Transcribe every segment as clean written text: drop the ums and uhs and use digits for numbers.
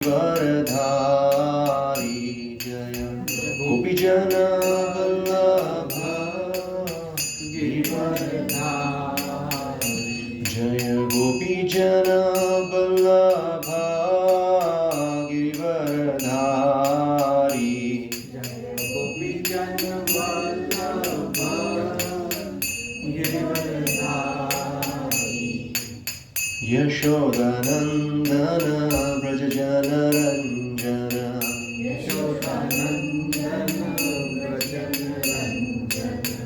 Giridhari Jaya Gopijana Vallabha Giridhari Jaya Gopijana Vallabha Giridhari Jaya Gopijana Vallabha Giridhari Yashodanandana Brajajana Ranjana Yashodanandana Brajajana Ranjana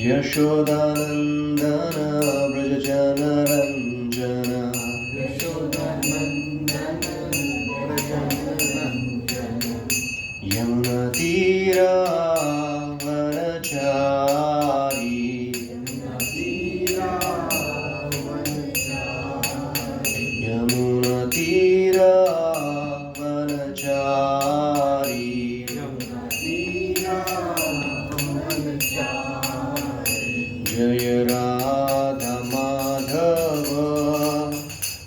Yashodanandana Brajajana Ranjana Yashodanandana Brajajana Ranjana Yamuna Tira Vanachari Yamuna Tira Yamuna Tira Vanachari Yamuna Tira Vanachari Jaya Radha Madhava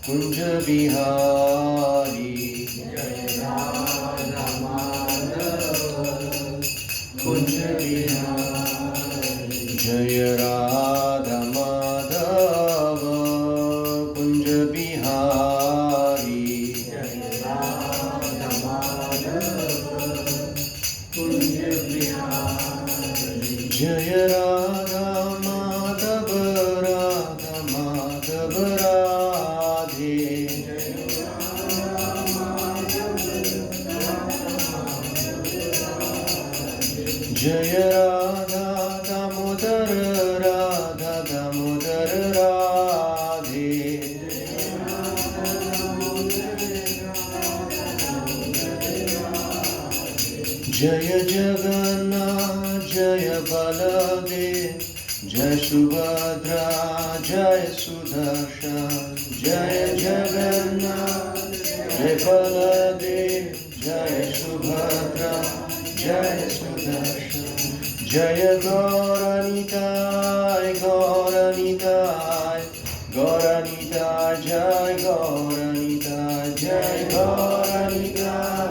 Kunja Bihari Jaya Radha Madhava Kunja Bihari Jaya Radha Madhava Kunja Bihari Jaya Radha Madhava Kunja Bihari Jaya Radha Madhava Radha Madhava Radhe Jaya Radha Madhava Jaya Radha Damodar Radha Damodar Radhe Jaya Jagannath Jaya Baladev Jaya Subhadra Jaya Sudarshan Jaya Jagannath Jaya Baladev Jaya Subhadra Jaya Sudarshan Jaya Gauranitai Gauranitai Gauranitai Jaya Gauranitai Jaya Gauranitai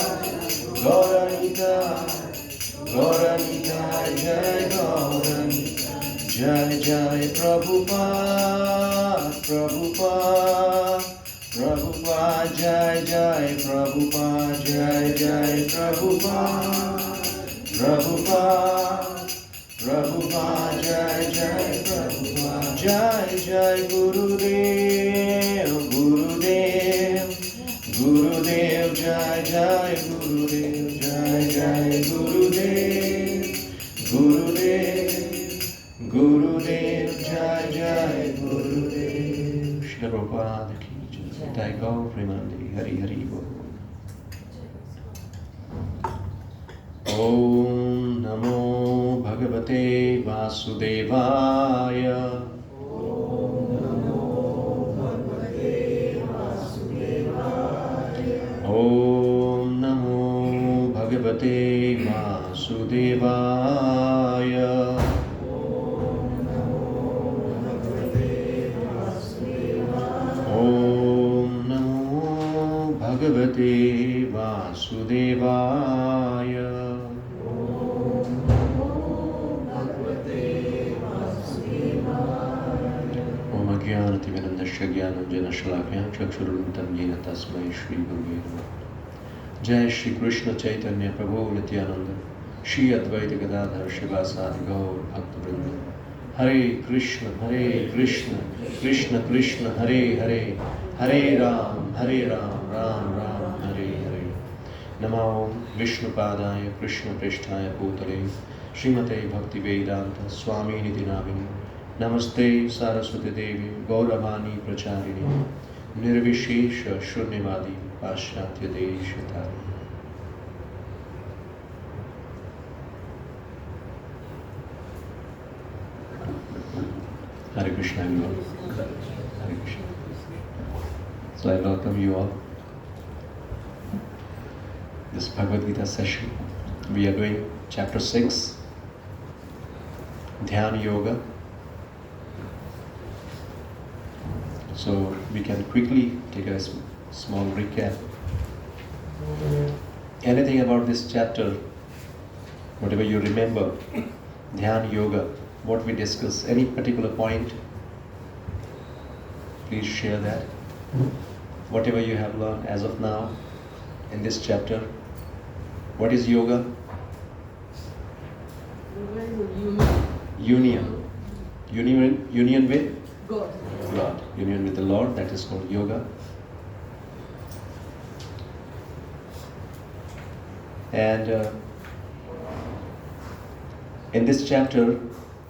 Gauranitai Gauranitai Jaya Gauranitai Jaya Jaya Prabhupada Prabhupada Prabhupada Jaya Jaya Prabhupada Jaya Jaya Prabhupada Prabhupada Prabhupada Jaya Jaya Prabhupada Jaya Jaya Gurudev Gurudev Gurudev Jaya Jaya Gurudev Jaya Jaya Gurudev Gurudev Gurudev Jaya Jaya Gurudev Shri Prabhupada Ki Jai Jai Gaur Premanandi Hari Hari Bol Om Namo Bhagavate Vasudevaya Om Namo Bhagavate Vasudevaya Om Namo Bhagavate Vasudevaya Om Namo Bhagavate Vasudevaya Om Namo Bhagavate Vasudevaya Jnanatimirandasya Jnananjana Shalakya Chakshuruntam Yena Tasmai Shri Gurve Namaha Jai Shri Krishna Chaitanya Prabhu Nityananda Shri Advaita Gadadhar Shivasadi Gaur Bhaktivinoda Hare Krishna Krishna Krishna Hare Hare Hare Ram Ram Ram Hare Hare Namo Vishnu Padaya Krishna Prishtaya Bhutale Srimate Bhakti Vedanta Swami Niti Namini Namaste Saraswati Devi Gauravani Pracharini Nirvishesha Shunyavadi Paschatya Deshatari Hare Krishna everyone. Hare Krishna. So I welcome you all. This Bhagavad Gita session. We are doing chapter 6, Dhyana Yoga. So we can quickly take a small recap. anything about this chapter, whatever you remember, Dhyan Yoga, what we discussed, any particular point, please share that. Whatever you have learned as of now in this chapter. What is yoga? Union. Union with God. God. Union with the Lord, that is called yoga. And in this chapter,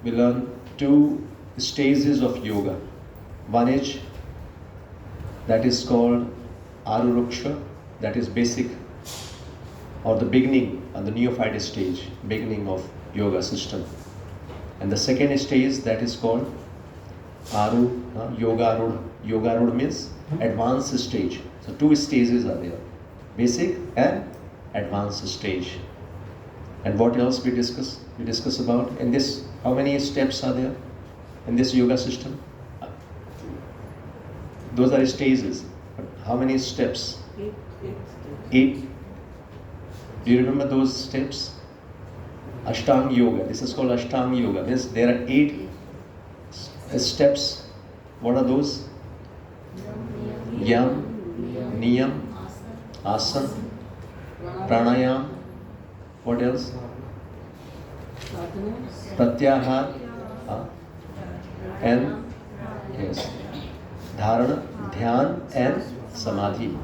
we learn 2 stages of yoga. One is that is called Aruruksha, that is basic, or the beginning, or the neophyte stage, beginning of yoga system. And the second stage, that is called Yoga Arudha. Yoga Arudha means advanced stage. So 2 stages are there, basic and advanced stage. And what else we discuss? We discuss about in this, how many steps are there in this yoga system? Those are stages. But how many steps? 8. Do you remember those steps? Ashtanga Yoga. This is called Ashtanga Yoga. Means there are 8 steps. What are those? Yam, Niyam, Asana, Pranayam. What else? Pratyahar. And yes, Dharana, Dhyan and Samadhi.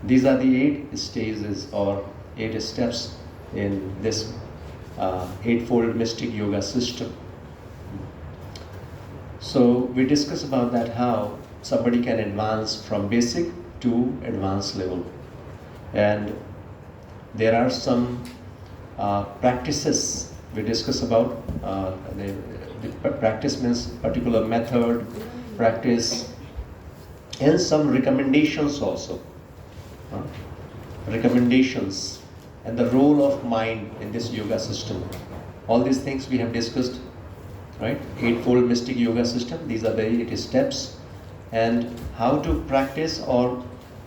These are the 8 stages or 8 steps in this eightfold mystic yoga system. So we discuss about that, how somebody can advance from basic to advanced level. And there are some practices we discuss about. The practice means particular method, practice, and some recommendations also. Recommendations and the role of mind in this yoga system. All these things we have discussed, right? Eightfold mystic yoga system. These are the 8 steps, and how to practice, or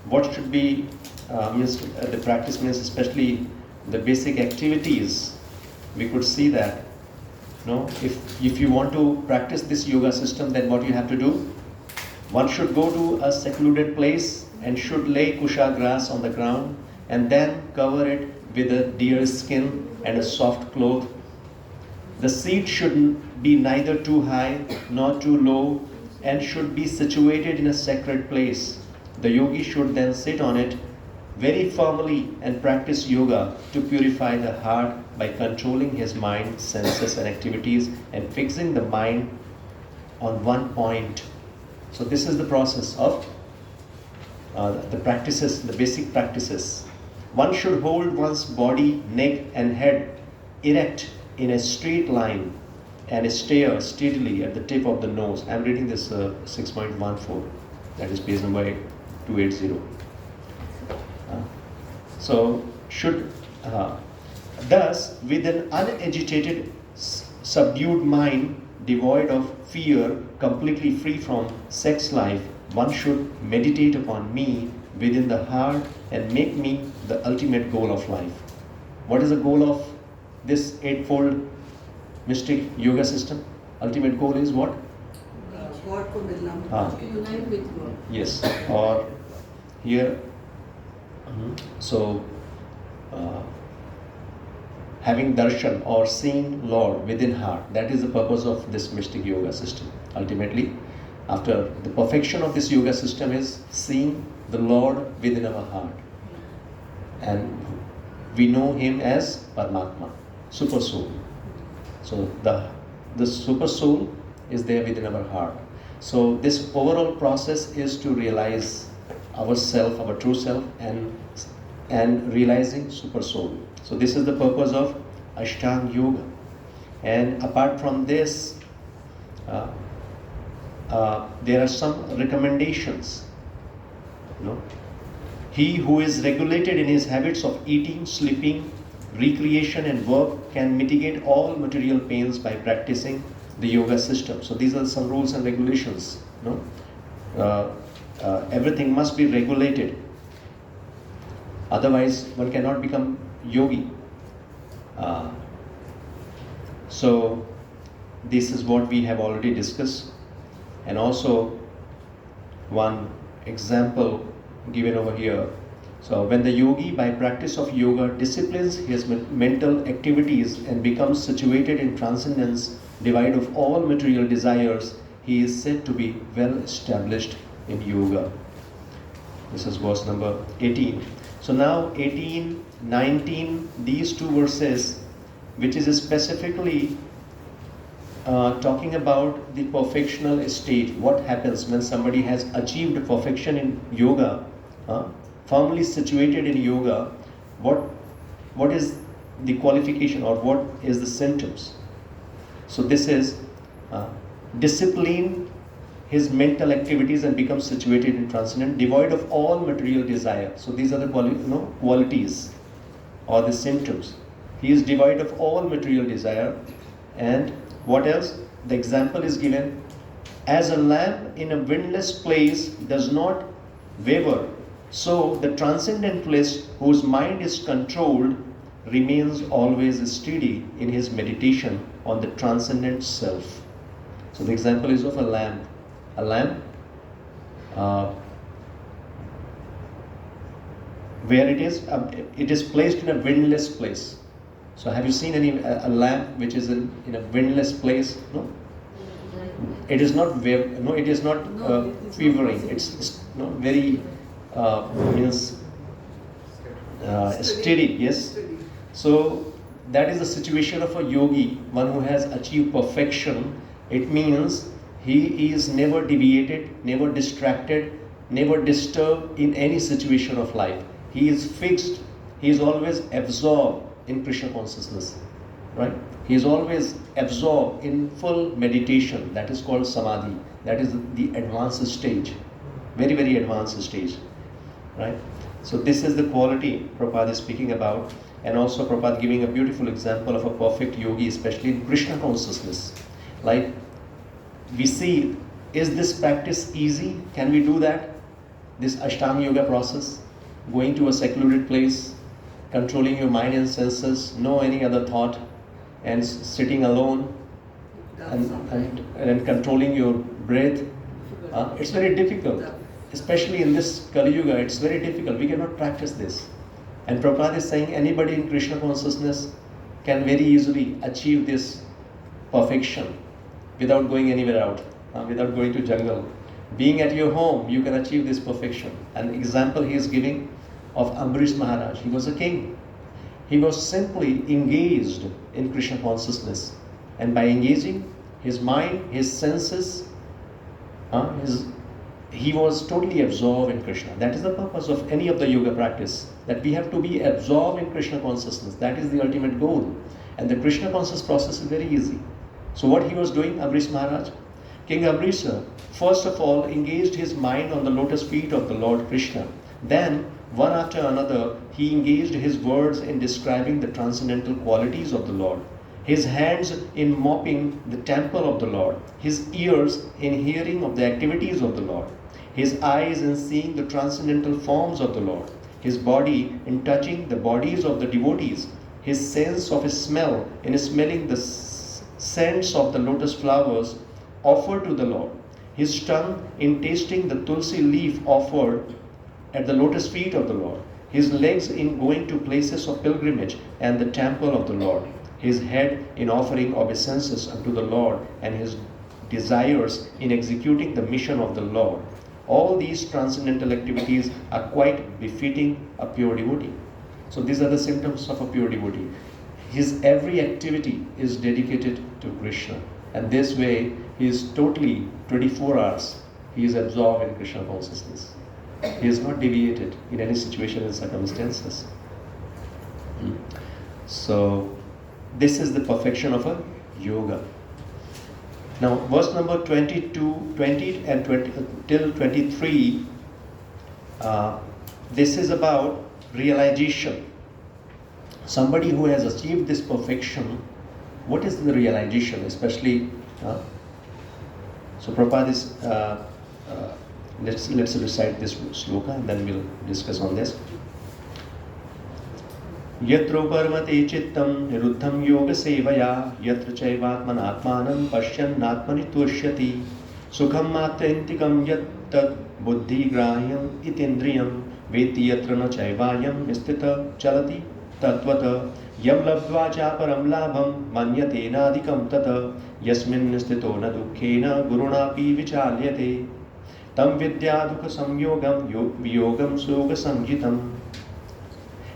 what should be the practice means, especially the basic activities. We could see that, if you want to practice this yoga system, then what you have to do? One should go to a secluded place and should lay kusha grass on the ground and then cover it with a deer skin and a soft cloth. The seat should be neither too high nor too low and should be situated in a sacred place. The yogi should then sit on it very firmly and practice yoga to purify the heart by controlling his mind, senses and activities and fixing the mind on one point. So this is the process of the practices, the basic practices. One should hold one's body, neck and head erect in a straight line and stare steadily at the tip of the nose. I am reading this 6.14, that is page number 280. So should thus with an unagitated, subdued mind, devoid of fear, completely free from sex life, one should meditate upon me within the heart and make me the ultimate goal of life. What is the goal of this eightfold mystic yoga system? Ultimate goal is what? God को मिलना, unite with God. Yes, or here, so having darshan or seeing Lord within heart, that is the purpose of this mystic yoga system. Ultimately, after the perfection of this yoga system is seeing the Lord within our heart. And we know Him as Paramatma, Super Soul. So the Super Soul is there within our heart. So this overall process is to realize ourself, our true self, and realizing Super Soul. So this is the purpose of Ashtanga Yoga. And apart from this, there are some recommendations. He who is regulated in his habits of eating, sleeping, recreation and work can mitigate all material pains by practicing the yoga system. So these are some rules and regulations. Everything must be regulated. Otherwise, one cannot become yogi. So, this is what we have already discussed. And also, one example given over here. So, when the yogi, by practice of yoga, disciplines his mental activities and becomes situated in transcendence, devoid of all material desires, he is said to be well established in yoga. This is verse number 18. So now 18, 19, these two verses, which is specifically talking about the perfectional stage. What happens when somebody has achieved perfection in yoga, firmly situated in yoga, what is the qualification or what is the symptoms? So this is discipline his mental activities and becomes situated in transcendence, devoid of all material desire. So these are the qualities or the symptoms. He is devoid of all material desire. And what else? The example is given: as a lamp in a windless place does not waver, so the transcendentalist whose mind is controlled remains always steady in his meditation on the transcendent self. So the example is of a lamp. A lamp where it is placed in a windless place. So have you seen a lamp which is in a windless place? No. It is not quivering. It's very means steady. Yes. So that is the situation of a yogi, one who has achieved perfection. It means he is never deviated, never distracted, never disturbed in any situation of life. He is fixed. He is always absorbed in Krishna consciousness, right? He is always absorbed in full meditation. That is called samadhi. That is the advanced stage, very, very advanced stage, right? So this is the quality Prabhupada is speaking about, and also Prabhupada giving a beautiful example of a perfect yogi, especially in Krishna consciousness. Like we see, is this practice easy? Can we do that? This Ashtanga Yoga process, going to a secluded place, controlling your mind and senses, no any other thought, and sitting alone and controlling your breath. It's very difficult, especially in this Kali Yuga. It's very difficult. We cannot practice this. And Prabhupada is saying anybody in Krishna consciousness can very easily achieve this perfection without going anywhere out, without going to jungle. Being at your home, you can achieve this perfection. An example he is giving of Ambrish Maharaj. He was a king. He was simply engaged in Krishna consciousness. And by engaging his mind, his senses, he was totally absorbed in Krishna. That is the purpose of any of the yoga practice, that we have to be absorbed in Krishna consciousness. That is the ultimate goal. And the Krishna conscious process is very easy. So what he was doing, Ambrish Maharaj? King Ambrish, first of all, engaged his mind on the lotus feet of the Lord Krishna. Then, one after another, he engaged his words in describing the transcendental qualities of the Lord, his hands in mopping the temple of the Lord, his ears in hearing of the activities of the Lord, his eyes in seeing the transcendental forms of the Lord, his body in touching the bodies of the devotees, his sense of his smell in smelling the scents of the lotus flowers offered to the Lord, his tongue in tasting the tulsi leaf offered at the lotus feet of the Lord, his legs in going to places of pilgrimage and the temple of the Lord, his head in offering obeisances unto the Lord, and his desires in executing the mission of the Lord. All these transcendental activities are quite befitting a pure devotee. So these are the symptoms of a pure devotee. His every activity is dedicated to Krishna. And this way, he is totally 24 hours, he is absorbed in Krishna consciousness. He is not deviated in any situation and circumstances. So, this is the perfection of a yoga. Now, verse number 20 and 20 till 23, this is about realization. Somebody who has achieved this perfection, what is the realization, especially? So Prabhupada is, let's recite this sloka and then we'll discuss on this. Yatro parmate chittam niruddham yoga sevaya yatra chaivatmanatmanam pashyan atmani tushyati sukham matrentikam yat tat buddhi grahyam itindriyam veti yatra na chaivayam vistita chalati tatvata yam labdva cha param labham manyate nadikam tata yasmin nistito na dukkhena gurunapi vichalyate tam vidya dukha samyogam viyogam soga samjitam.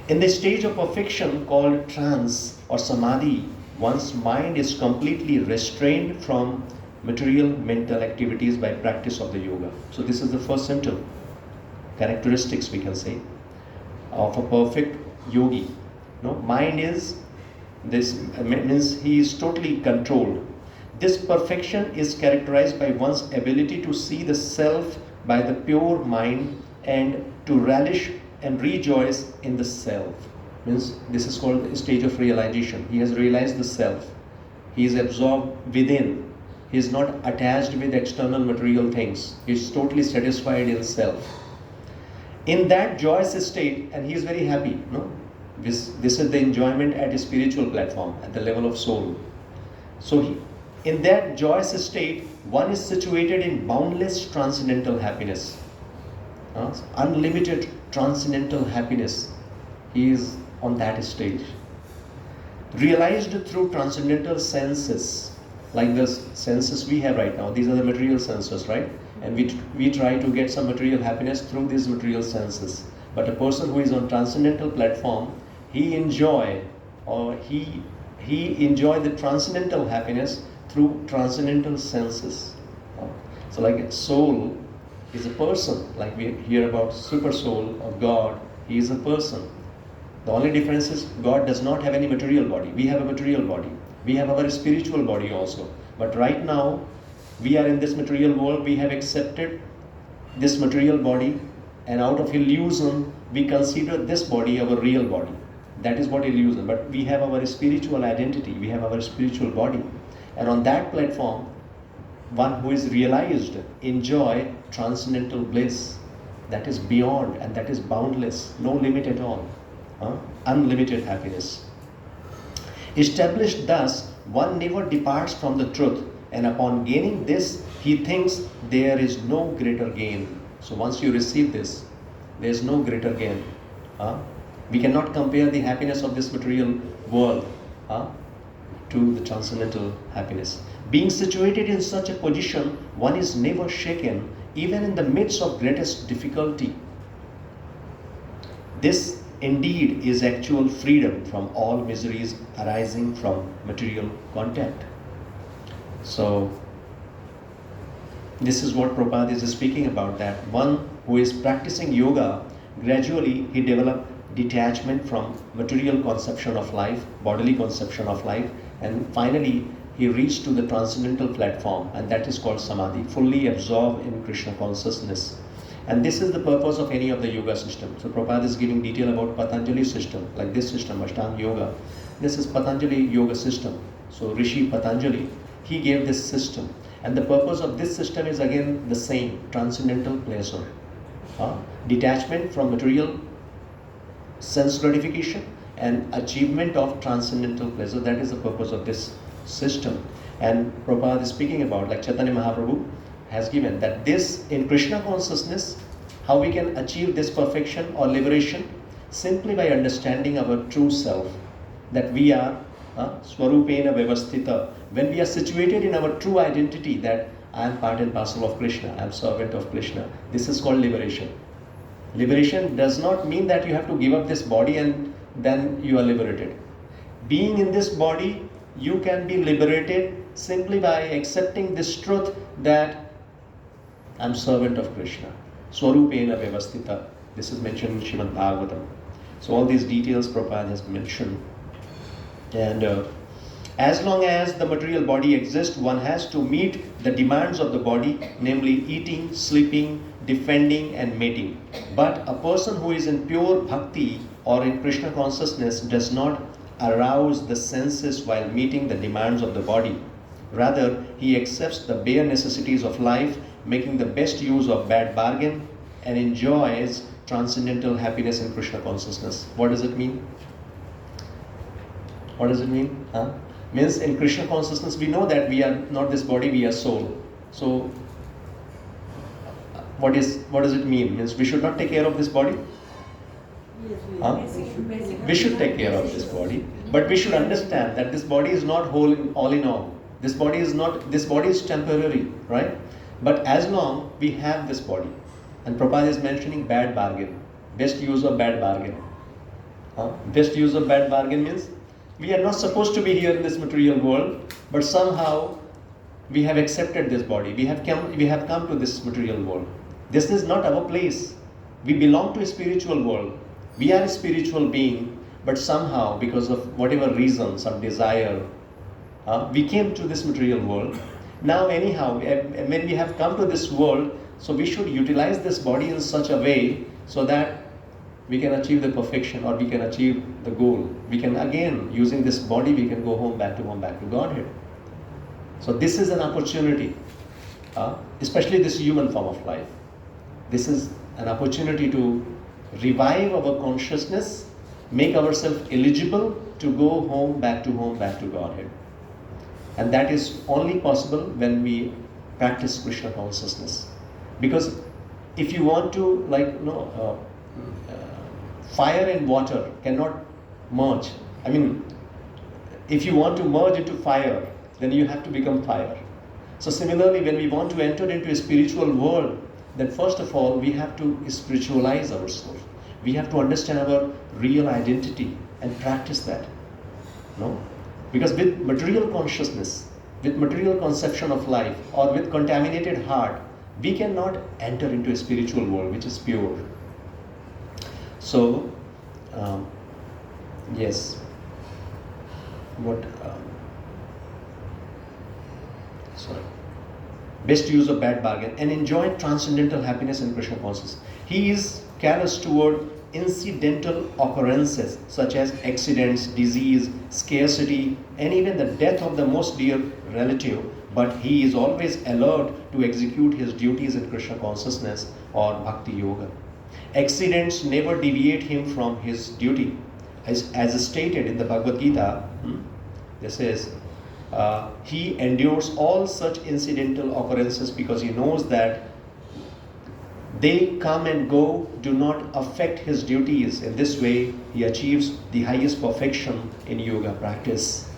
In the stage of perfection called trance or samadhi, one's mind is completely restrained from material mental activities by practice of the yoga. So this is the first symptom, characteristics we can say, of a perfect yogi. No, mind is, this means he is totally controlled. This perfection is characterized by one's ability to see the self by the pure mind and to relish and rejoice in the self. Means this is called a stage of realization. He has realized the self. He is absorbed within. He is not attached with external material things. He is totally satisfied in self. In that joyous state, and he is very happy. No? This is the enjoyment at a spiritual platform, at the level of soul. So in that joyous state, one is situated in boundless transcendental happiness. Unlimited transcendental happiness. He is on that stage. Realized through transcendental senses, like the senses we have right now. These are the material senses, right? And we try to get some material happiness through these material senses. But a person who is on transcendental platform, he enjoy the transcendental happiness through transcendental senses. So like a soul is a person, like we hear about super soul or God, he is a person. The only difference is God does not have any material body. We have a material body. We have our spiritual body also. But right now, we are in this material world, we have accepted this material body, and out of illusion, we consider this body our real body. That is what illusion. But we have our spiritual identity, we have our spiritual body. And on that platform, one who is realized enjoy transcendental bliss that is beyond and that is boundless, no limit at all, unlimited happiness. Established thus, one never departs from the truth, and upon gaining this, he thinks there is no greater gain. So once you receive this, there is no greater gain. We cannot compare the happiness of this material world to the transcendental happiness. Being situated in such a position, one is never shaken, even in the midst of greatest difficulty. This indeed is actual freedom from all miseries arising from material contact. So, this is what Prabhupada is speaking about, that one who is practicing yoga, gradually he develops detachment from material conception of life, bodily conception of life, and finally he reached to the transcendental platform, and that is called samadhi, fully absorbed in Krishna consciousness. And this is the purpose of any of the yoga system. So Prabhupada is giving detail about Patanjali system, like this system, Ashtanga Yoga. This is Patanjali yoga system. So Rishi Patanjali, he gave this system. And the purpose of this system is again the same, transcendental pleasure. Detachment from material sense gratification and achievement of transcendental pleasure. That is the purpose of this system. And Prabhupada is speaking about, like Chaitanya Mahaprabhu has given, that this in Krishna consciousness, how we can achieve this perfection or liberation, simply by understanding our true self, that we are Swarupena Vyavasthita. When we are situated in our true identity, that I am part and parcel of Krishna, I am servant of Krishna, this is called liberation. Liberation does not mean that you have to give up this body and then you are liberated. Being in this body, you can be liberated simply by accepting this truth that I am servant of Krishna. Swarupena Vyavasthita. This is mentioned in Srimad Bhagavatam. So all these details Prabhupada has mentioned. And as long as the material body exists, one has to meet the demands of the body, namely eating, sleeping, defending and mating. But a person who is in pure bhakti or in Krishna consciousness does not arouse the senses while meeting the demands of the body. Rather, he accepts the bare necessities of life, making the best use of bad bargain, and enjoys transcendental happiness in Krishna consciousness. What does it mean? What does it mean? Means in Krishna consciousness we know that we are not this body, we are soul. So what does it mean? Means we should not take care of this body? We should take care of this body, but we should understand that this body is not whole all in all. This body is temporary, right? But as long we have this body, and Prabhupada is mentioning bad bargain, best use of bad bargain. Best use of bad bargain means we are not supposed to be here in this material world, but somehow we have accepted this body. We have come to this material world. This is not our place. We belong to a spiritual world. We are a spiritual being, but somehow because of whatever reason, some desire, we came to this material world. Now anyhow, when we have come to this world, so we should utilize this body in such a way so that we can achieve the perfection, or we can achieve the goal. We can again, using this body, we can go back to Godhead. So this is an opportunity, especially this human form of life. This is an opportunity to revive our consciousness, make ourselves eligible to go back to Godhead. And that is only possible when we practice Krishna consciousness. Because if you want to, fire and water cannot merge. I mean, if you want to merge into fire, then you have to become fire. So similarly, when we want to enter into a spiritual world, then first of all, we have to spiritualize ourselves. We have to understand our real identity and practice that. No? Because with material consciousness, with material conception of life, or with contaminated heart, we cannot enter into a spiritual world which is pure. So, yes. Best use of bad bargain and enjoy transcendental happiness in Krishna consciousness. He is callous toward incidental occurrences such as accidents, disease, scarcity, and even the death of the most dear relative, but he is always alert to execute his duties in Krishna consciousness or Bhakti Yoga. Accidents never deviate him from his duty. As stated in the Bhagavad Gita, this is, he endures all such incidental occurrences because he knows that they come and go, do not affect his duties. In this way, he achieves the highest perfection in yoga practice.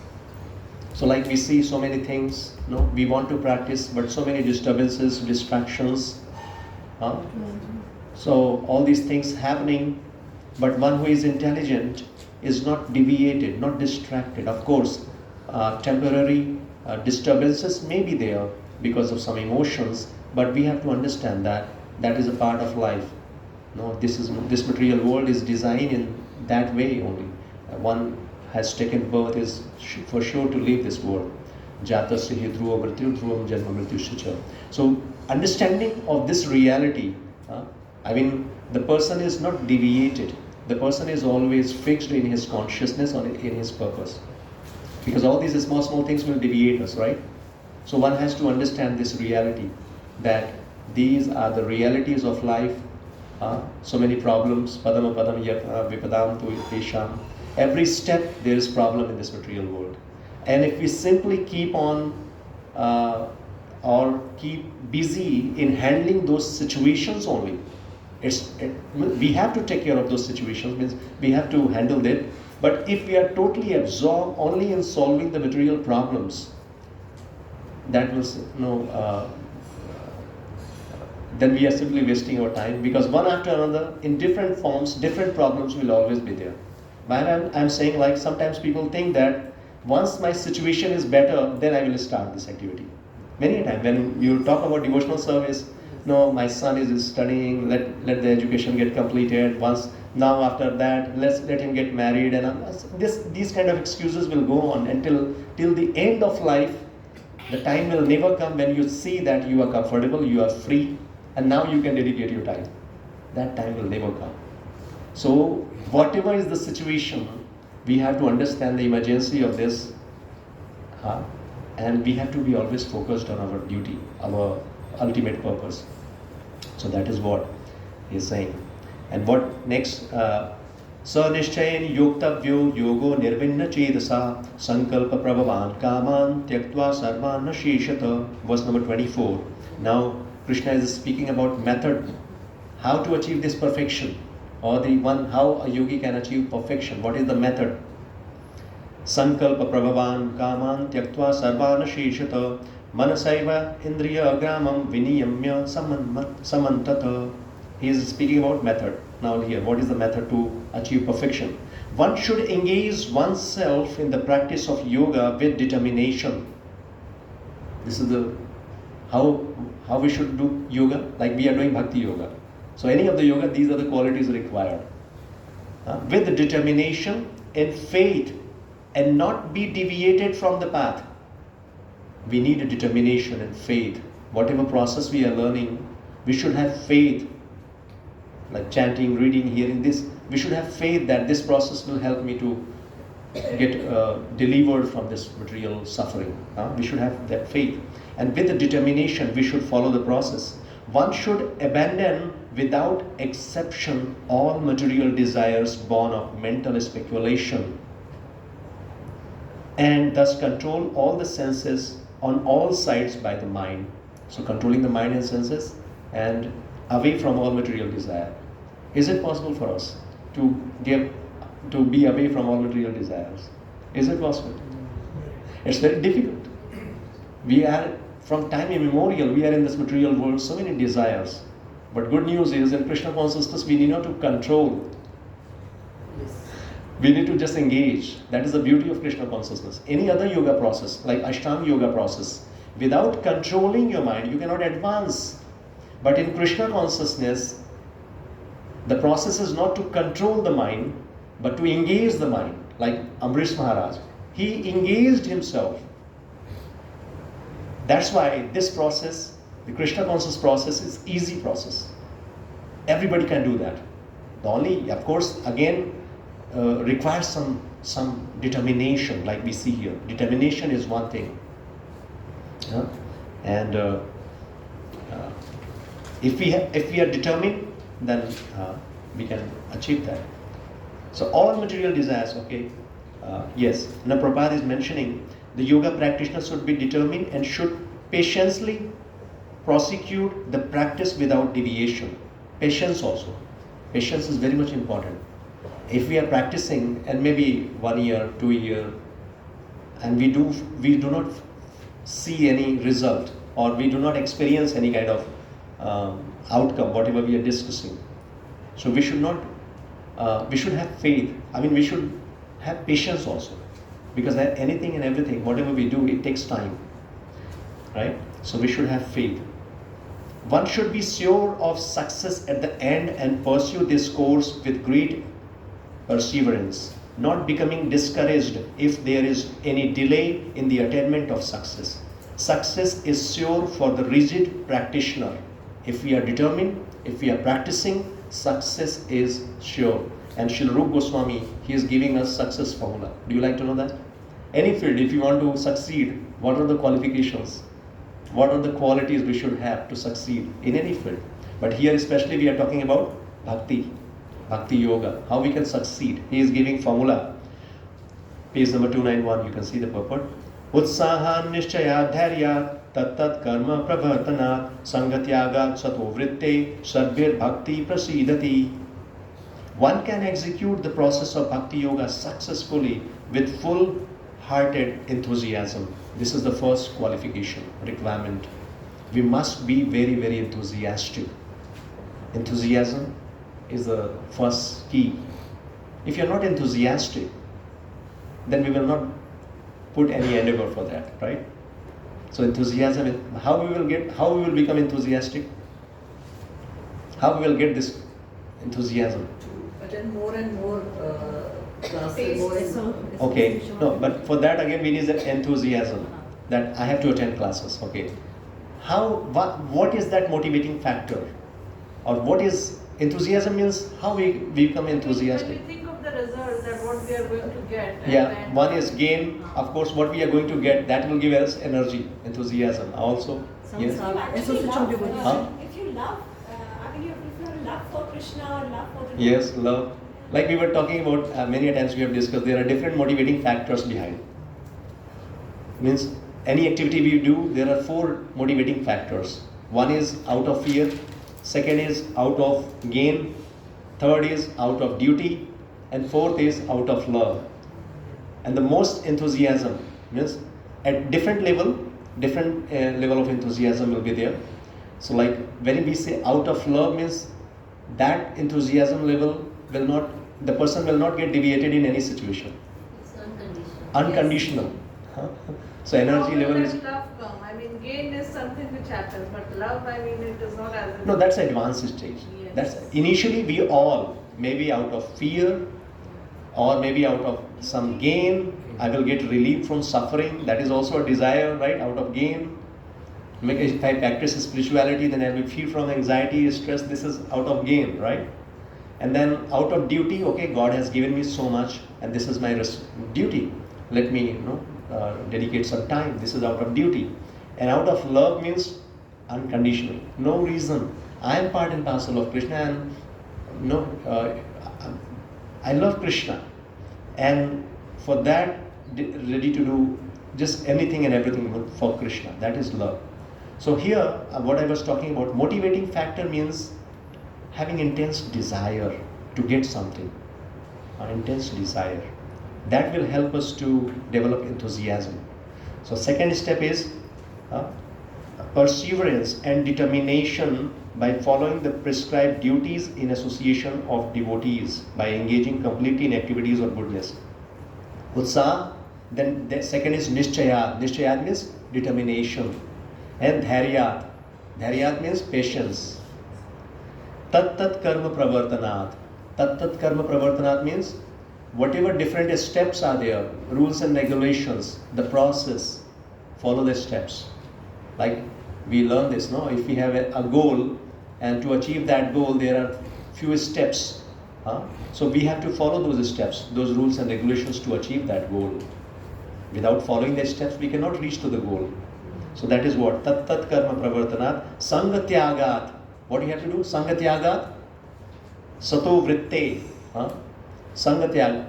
So like we see so many things, we want to practice, but so many disturbances, distractions. So all these things happening, but one who is intelligent is not deviated, not distracted. Of course, temporary disturbances may be there because of some emotions, but we have to understand that is a part of life. This material world is designed in that way only. One has taken birth is for sure to leave this world. Jatasya hi dhruva mrityu dhruvam janma mrityusya. So understanding of this reality, the person is not deviated. The person is always fixed in his consciousness or in his purpose. Because all these small things will deviate us, right? So one has to understand this reality, that these are the realities of life. So many problems. Padama padam vipadam tu isham. Every step there is problem in this material world. And if we simply keep on or keep busy in handling those situations only, we have to take care of those situations, means we have to handle them. But if we are totally absorbed only in solving the material problems, that will then we are simply wasting our time, because one after another, in different forms, different problems will always be there. But I'm saying, like, sometimes people think that once my situation is better, then I will start this activity. Many a time when you talk about devotional service, no, my son is studying, let the education get completed. Now after that, let him get married, and these kind of excuses will go on until till the end of life. The time will never come when you see that you are comfortable, you are free, and now you can dedicate your time. That time will never come. So whatever is the situation, we have to understand the emergency of this, and we have to be always focused on our duty, our ultimate purpose. So that is what he is saying. And what next, Sanishchayen yoktavyo yogo nirvinna chedasa sankalpa prabhavan kaman tyaktva sarvan sheshata. Verse number 24. Now Krishna is speaking about method, how to achieve this perfection, or the one how a yogi can achieve perfection. What is the method? Sankalpa prabhavan kaman tyaktva sarvan sheshata manasaiva indriya gramam viniyamya samantata. He is speaking about method. Now here, what is the method to achieve perfection? One should engage oneself in the practice of yoga with determination. This is the how we should do yoga, like we are doing bhakti yoga. So any of the yoga, these are the qualities required. With determination and faith, and not be deviated from the path. We need a determination and faith. Whatever process we are learning, we should have faith. Like chanting, reading, hearing this, we should have faith that this process will help me to get delivered from this material suffering. We should have that faith. And with the determination, we should follow the process. One should abandon without exception all material desires born of mental speculation, and thus control all the senses on all sides by the mind. So controlling the mind and senses and away from all material desire. Is it possible for us to be away from all material desires? Is it possible? It's very difficult. We are, from time immemorial, we are in this material world, so many desires. But good news is, in Krishna consciousness, we need not to control. We need to just engage. That is the beauty of Krishna consciousness. Any other yoga process, like Ashtanga yoga process, without controlling your mind, you cannot advance. But in Krishna consciousness, the process is not to control the mind, but to engage the mind. Like Amrish Maharaj, he engaged himself. That's why this process, the Krishna conscious process, is easy process. Everybody can do that. The only, of course, again, requires some determination, like we see here. Determination is one thing. And if we are determined, then we can achieve that. So all material desires, okay, yes. Now Prabhupada is mentioning the yoga practitioner should be determined and should patiently prosecute the practice without deviation. Patience also. Patience is very much important. If we are practicing and maybe 1 year, 2 years, and we do not see any result, or we do not experience any kind of outcome, whatever we are discussing. So we should not, we should have faith. I mean, we should have patience also, because anything and everything, whatever we do, it takes time, right? So we should have faith. One should be sure of success at the end and pursue this course with great perseverance, not becoming discouraged if there is any delay in the attainment of success. Success is sure for the rigid practitioner. If we are determined, if we are practicing, success is sure. And Srila Rupa Goswami, he is giving us success formula. Do you like to know that? Any field, if you want to succeed, what are the qualifications? What are the qualities we should have to succeed in any field? But here especially we are talking about bhakti yoga, how we can succeed. He is giving formula. Page number 291, you can see the purport. Utsaha nishchaya dharya tattat karma pravartana sangatyaga sato vritte sarvir bhakti prasidati. One can execute the process of bhakti yoga successfully with full-hearted enthusiasm. This is the first qualification, requirement. We must be very, very enthusiastic. Enthusiasm is the first key. If you're not enthusiastic, then we will not put any endeavor for that, right? So enthusiasm, how we will become enthusiastic? How we will get this enthusiasm? Attend more and more classes. Okay, no, but for that again we need the enthusiasm that I have to attend classes. Okay, what is that motivating factor, or what is enthusiasm means? How we become enthusiastic? When we think of the result that what we are going to get. Yeah, one is gain. Of course, what we are going to get, that will give us energy, enthusiasm. Also, yes. If you actually Huh? if you love, if you have love for Krishna or love for the Yes, love. Like we were talking about, many times we have discussed, there are different motivating factors behind. Means any activity we do, there are 4 motivating factors. One is out of fear, second is out of gain, third is out of duty, and fourth is out of love. And the most enthusiasm means at different level of enthusiasm will be there. So like when we say out of love means that enthusiasm level will not, the person will not get deviated in any situation. It's unconditional. Unconditional. So energy level is... love come? I mean, gain is something which happens, but love, I mean, it is not as... No, that's advanced stage. Yes. That's initially we all, maybe out of fear or maybe out of some gain, I will get relief from suffering. That is also a desire, right? Out of gain. If I practice spirituality, then I will free from anxiety, stress. This is out of gain, right? And then out of duty, okay, God has given me so much, and this is my duty. Let me, dedicate some time. This is out of duty. And out of love means unconditional. No reason. I am part and parcel of Krishna, and I love Krishna, and for that ready to do just anything and everything for Krishna. That is love. So here, what I was talking about, motivating factor means having intense desire to get something, intense desire. That will help us to develop enthusiasm. So second step is perseverance and determination by following the prescribed duties in association of devotees, by engaging completely in activities of goodness. Utsaha, then the second is nishchayat. Nishchayat means determination. And dharyat. Dharyat means patience. Tat karma pravartanat. Tat karma pravartanat means whatever different steps are there, rules and regulations, the process, follow the steps. Like we learn this, no? If we have a goal, and to achieve that goal, there are few steps. So we have to follow those steps, those rules and regulations to achieve that goal. Without following the steps, we cannot reach to the goal. So that is what? Tat karma pravartanat. Sangatyagat. What do you have to do? Sangatyagat. Sato vritte. Sangatyag.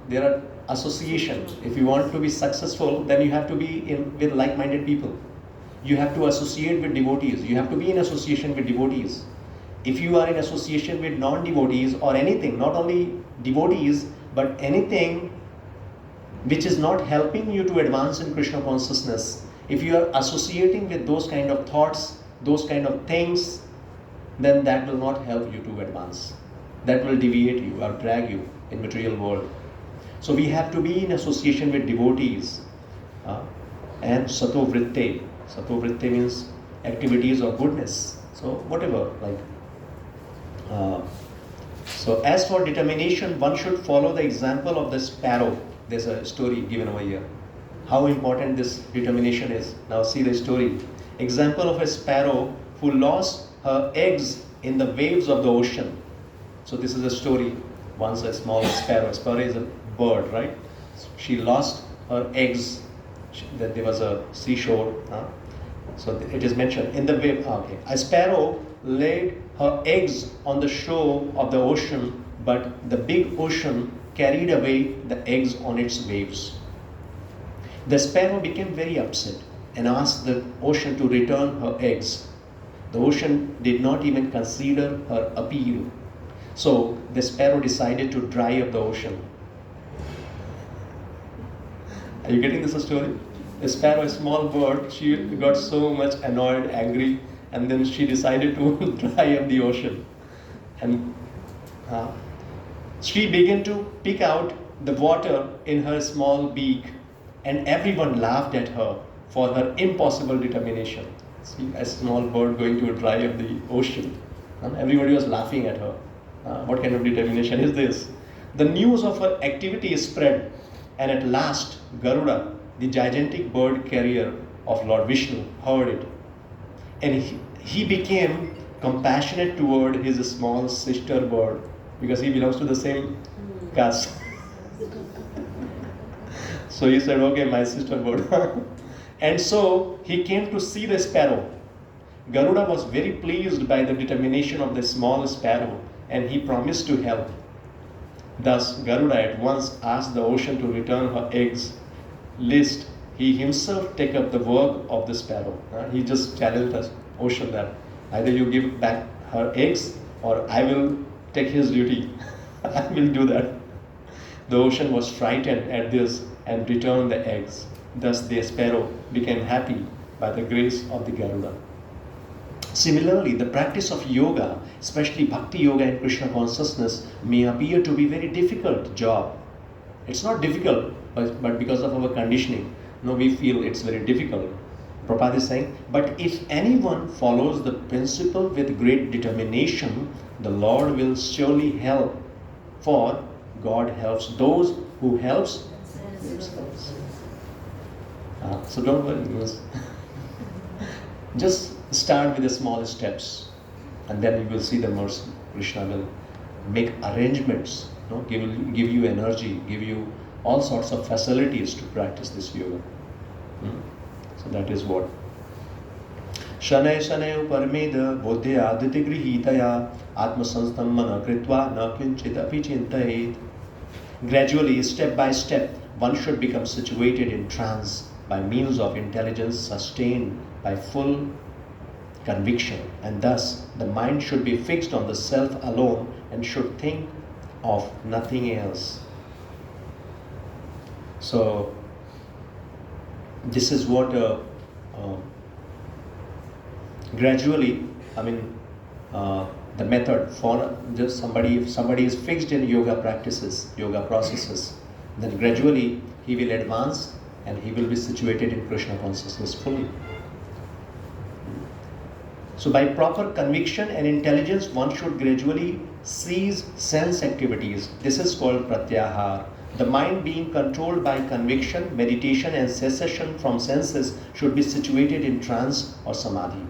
There are associations. If you want to be successful, then you have to be with like-minded people. You have to associate with devotees. You have to be in association with devotees. If you are in association with non-devotees or anything, not only devotees, but anything which is not helping you to advance in Krishna consciousness, if you are associating with those kind of thoughts, those kind of things, then that will not help you to advance. That will deviate you or drag you in material world. So we have to be in association with devotees. And sato vritte. Sato vritte means activities of goodness. So whatever, like. So as for determination, one should follow the example of the sparrow. There's a story given over here. How important this determination is. Now see the story. Example of a sparrow who lost her eggs in the waves of the ocean. So this is a story. Once a small sparrow. Sparrow is a bird, right? She lost her eggs. That there was a seashore. So it is mentioned in the wave. Okay. A sparrow laid her eggs on the shore of the ocean, but the big ocean carried away the eggs on its waves. The sparrow became very upset and asked the ocean to return her eggs. The ocean did not even consider her appeal. So the sparrow decided to dry up the ocean. Are you getting this story? The sparrow, a small bird, she got so much annoyed, angry, and then she decided to dry up the ocean. And she began to pick out the water in her small beak, and everyone laughed at her for her impossible determination. See, a small bird going to dry up the ocean. And everybody was laughing at her. What kind of determination is this? The news of her activity spread, and at last Garuda, the gigantic bird carrier of Lord Vishnu, heard it. And he became compassionate toward his small sister bird, because he belongs to the same caste. So he said, okay, my sister bird. And so he came to see the sparrow. Garuda was very pleased by the determination of the small sparrow, and he promised to help. Thus, Garuda at once asked the ocean to return her eggs, lest he himself take up the work of the sparrow. He just challenged the ocean that either you give back her eggs or I will take his duty. I will do that. The ocean was frightened at this and returned the eggs. Thus, the sparrow became happy by the grace of the Garuda. Similarly, the practice of yoga, especially bhakti yoga and Krishna consciousness, may appear to be very difficult job. It's not difficult, but because of our conditioning, we feel it's very difficult. Prabhupada is saying, but if anyone follows the principle with great determination, the Lord will surely help, for God helps those who helps themselves. So don't worry. Just start with the small steps, and then you will see the mercy. Krishna will make arrangements, give you energy, give you all sorts of facilities to practice this yoga. So that is what. Shanay shanay uparmeda bodhya aditi grihitaya atma sanstam mana kritva na kinchit api chintayet. Gradually, step by step, one should become situated in trance by means of intelligence sustained by full conviction, and thus the mind should be fixed on the self alone and should think of nothing else. So this is what gradually, the method for just somebody, if somebody is fixed in yoga practices, yoga processes, then gradually he will advance and he will be situated in Krishna consciousness fully. So by proper conviction and intelligence, one should gradually cease sense activities. This is called pratyahar. The mind being controlled by conviction, meditation and cessation from senses should be situated in trance or samadhi.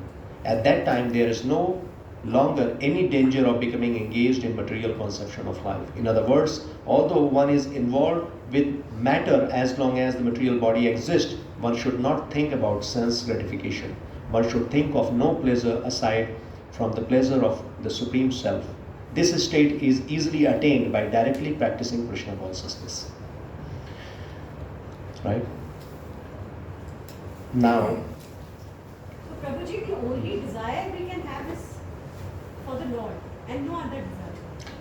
At that time, there is no longer any danger of becoming engaged in material conception of life. In other words, although one is involved with matter as long as the material body exists, one should not think about sense gratification. One should think of no pleasure aside from the pleasure of the Supreme Self. This state is easily attained by directly practicing Krishna consciousness. Right? Now, so Prabhuji, the only desire we can have is for the Lord and no other desire.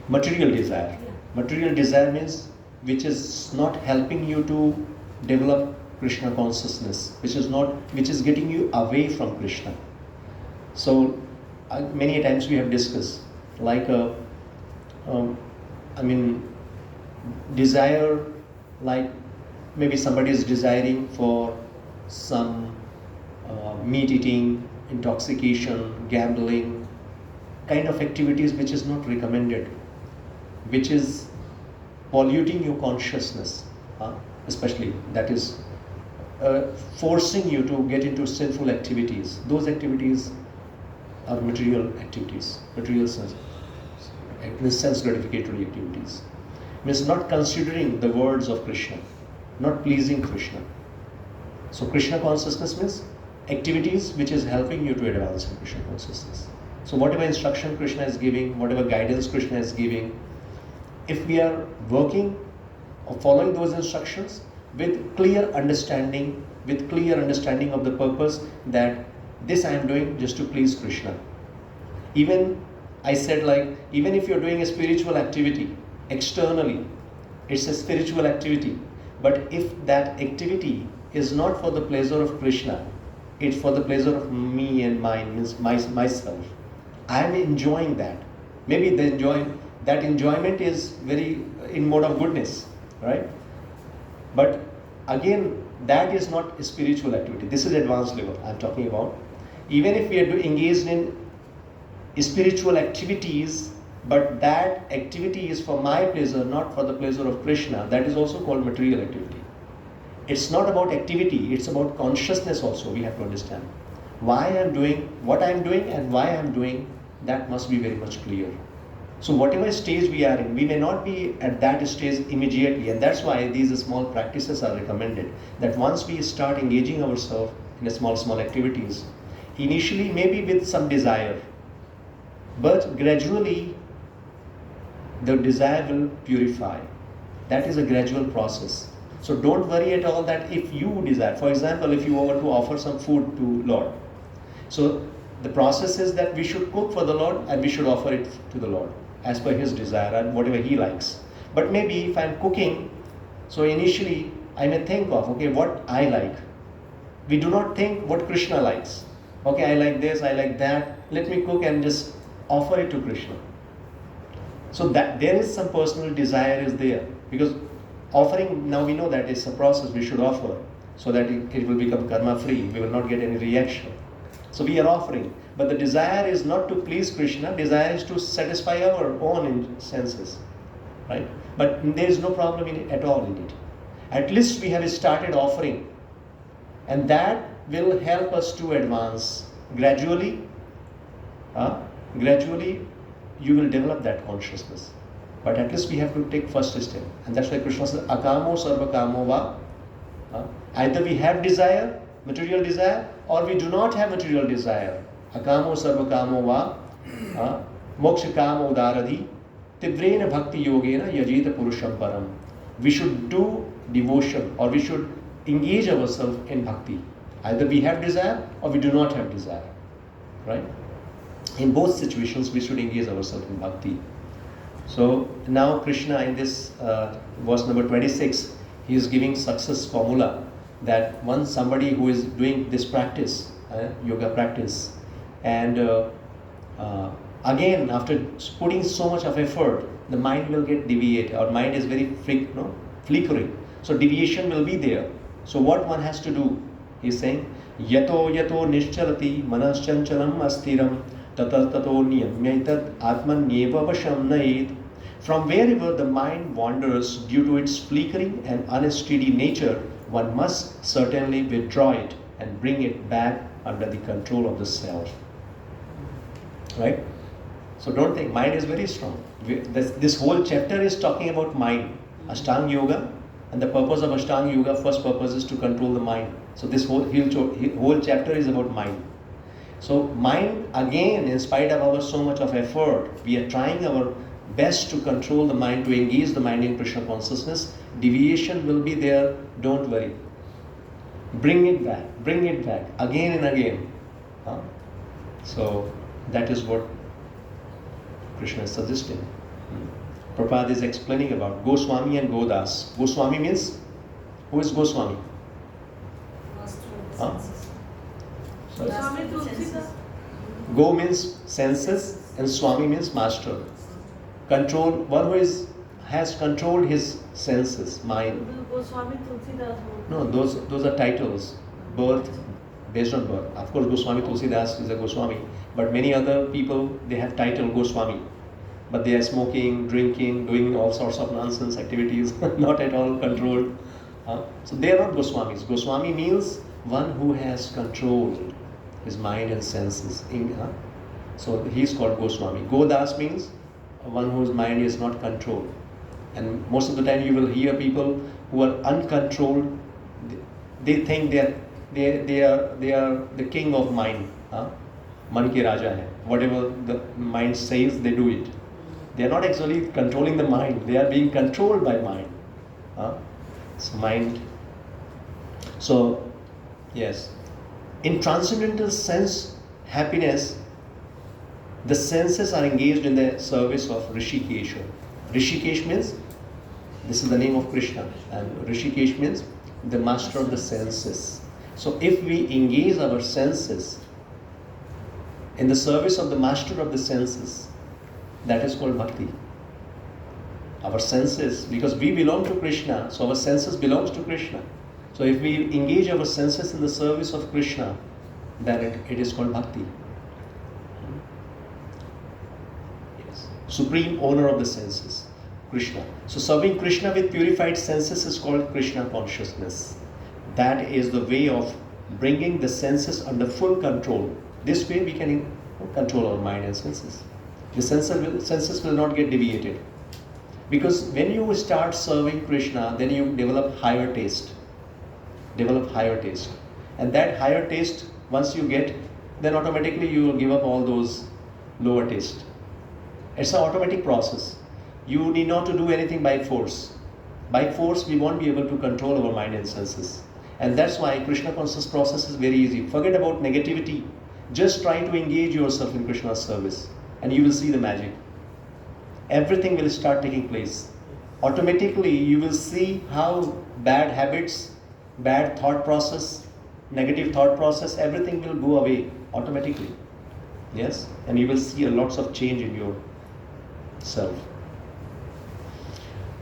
Material desire. Yeah. Material desire means which is not helping you to develop Krishna consciousness, which is getting you away from Krishna. So many times we have discussed, like desire, like maybe somebody is desiring for some meat eating, intoxication, gambling, kind of activities which is not recommended, which is polluting your consciousness, especially that is forcing you to get into sinful activities. Those activities are material activities, material sense gratificatory activities. Means not considering the words of Krishna, not pleasing Krishna. So Krishna consciousness means activities which is helping you to advance in Krishna consciousness. So whatever instruction Krishna is giving, whatever guidance Krishna is giving, if we are working or following those instructions with clear understanding of the purpose that this I am doing just to please Krishna. Even I said, like, even if you're doing a spiritual activity externally, it's a spiritual activity. But if that activity is not for the pleasure of Krishna, it's for the pleasure of me and mine, means myself, I am enjoying that. Maybe that enjoyment is very in mode of goodness, right? But again, that is not a spiritual activity. This is advanced level I'm talking about. Even if we are engaged in spiritual activities, but that activity is for my pleasure, not for the pleasure of Krishna, that is also called material activity. It's not about activity, it's about consciousness also. We have to understand why I am doing what I am doing and why I am doing, that must be very much clear. So whatever stage we are in, we may not be at that stage immediately, and that's why these small practices are recommended. That once we start engaging ourselves in a small activities, initially maybe with some desire, but gradually the desire will purify. That is a gradual process. So don't worry at all that if you desire, for example, if you were to offer some food to Lord. So the process is that we should cook for the Lord and we should offer it to the Lord as per His desire and whatever He likes. But maybe if I'm cooking, so initially I may think of, okay, what I like. We do not think what Krishna likes. Okay, I like this, I like that. Let me cook and just offer it to Krishna. So that there is some personal desire is there, because offering, now we know that it's a process we should offer so that it will become karma free. We will not get any reaction. So we are offering. But the desire is not to please Krishna, desire is to satisfy our own senses. Right? But there is no problem in it at all in it. At least we have started offering. And that will help us to advance. Gradually, you will develop that consciousness. But at least we have to take first step. And that's why Krishna says, akamo sarva kamo va. Either we have desire, material desire, or we do not have material desire. Akamo sarva kamo va. Moksha kamo udaradhi. Tivrena bhakti yogena yajita purusham param. We should do devotion, or we should engage ourselves in bhakti. Either we have desire or we do not have desire. Right? In both situations, we should engage ourselves in bhakti. So now Krishna in this verse number 26, he is giving success formula that once somebody who is doing this practice, yoga practice, and again after putting so much of effort, the mind will get deviated. Our mind is very flickering. So deviation will be there. So what one has to do? He is saying, yato yato nischalati manaschanchalam astiram tatal tato niyamyaitat atmanyeva vasham nait. From wherever the mind wanders due to its flickering and unsteady nature, one must certainly withdraw it and bring it back under the control of the self. Right? So don't think, mind is very strong. This whole chapter is talking about mind, Ashtanga Yoga, and the purpose of Ashtanga Yoga, first purpose is to control the mind. So this whole chapter is about mind. So mind, again, in spite of our so much of effort, we are trying our best to control the mind, to engage the mind in Krishna consciousness. Deviation will be there, don't worry. Bring it back, again and again. So that is what Krishna is suggesting. Prabhupada is explaining about Goswami and Godas. Goswami means, who is Goswami? Swami Tulsidas. Go means senses and Swami means master. Control, one who has controlled his senses, mind. Goswami Tulsidas. No, those are titles. Birth, based on birth. Of course, Goswami Tulsidas is a Goswami, but many other people, they have title Goswami. But they are smoking, drinking, doing all sorts of nonsense activities, not at all controlled. So they are not Goswamis. Goswami means one who has controlled his mind and senses. So he is called Goswami. Godas means one whose mind is not controlled. And most of the time you will hear people who are uncontrolled. They think they are the king of mind. Man ke raja hai. Whatever the mind says, they do it. They are not actually controlling the mind. They are being controlled by mind. So mind. So, yes. In transcendental sense, happiness, the senses are engaged in the service of Rishikesha. Rishikesh means, this is the name of Krishna. And Rishikesh means the master of the senses. So if we engage our senses in the service of the master of the senses, that is called bhakti. Our senses, because we belong to Krishna, so our senses belongs to Krishna. So if we engage our senses in the service of Krishna, then it is called bhakti. Yes. Supreme owner of the senses, Krishna. So serving Krishna with purified senses is called Krishna consciousness. That is the way of bringing the senses under full control. This way we can control our mind and senses. The senses will not get deviated. Because when you start serving Krishna, then you develop higher taste. And that higher taste, once you get, then automatically you will give up all those lower taste. It's an automatic process. You need not to do anything by force. By force, we won't be able to control our mind and senses. And that's why Krishna conscious process is very easy. Forget about negativity. Just try to engage yourself in Krishna's service and you will see the magic. Everything will start taking place. Automatically, you will see how bad habits, bad thought process, negative thought process, everything will go away automatically. Yes? And you will see a lots of change in yourself.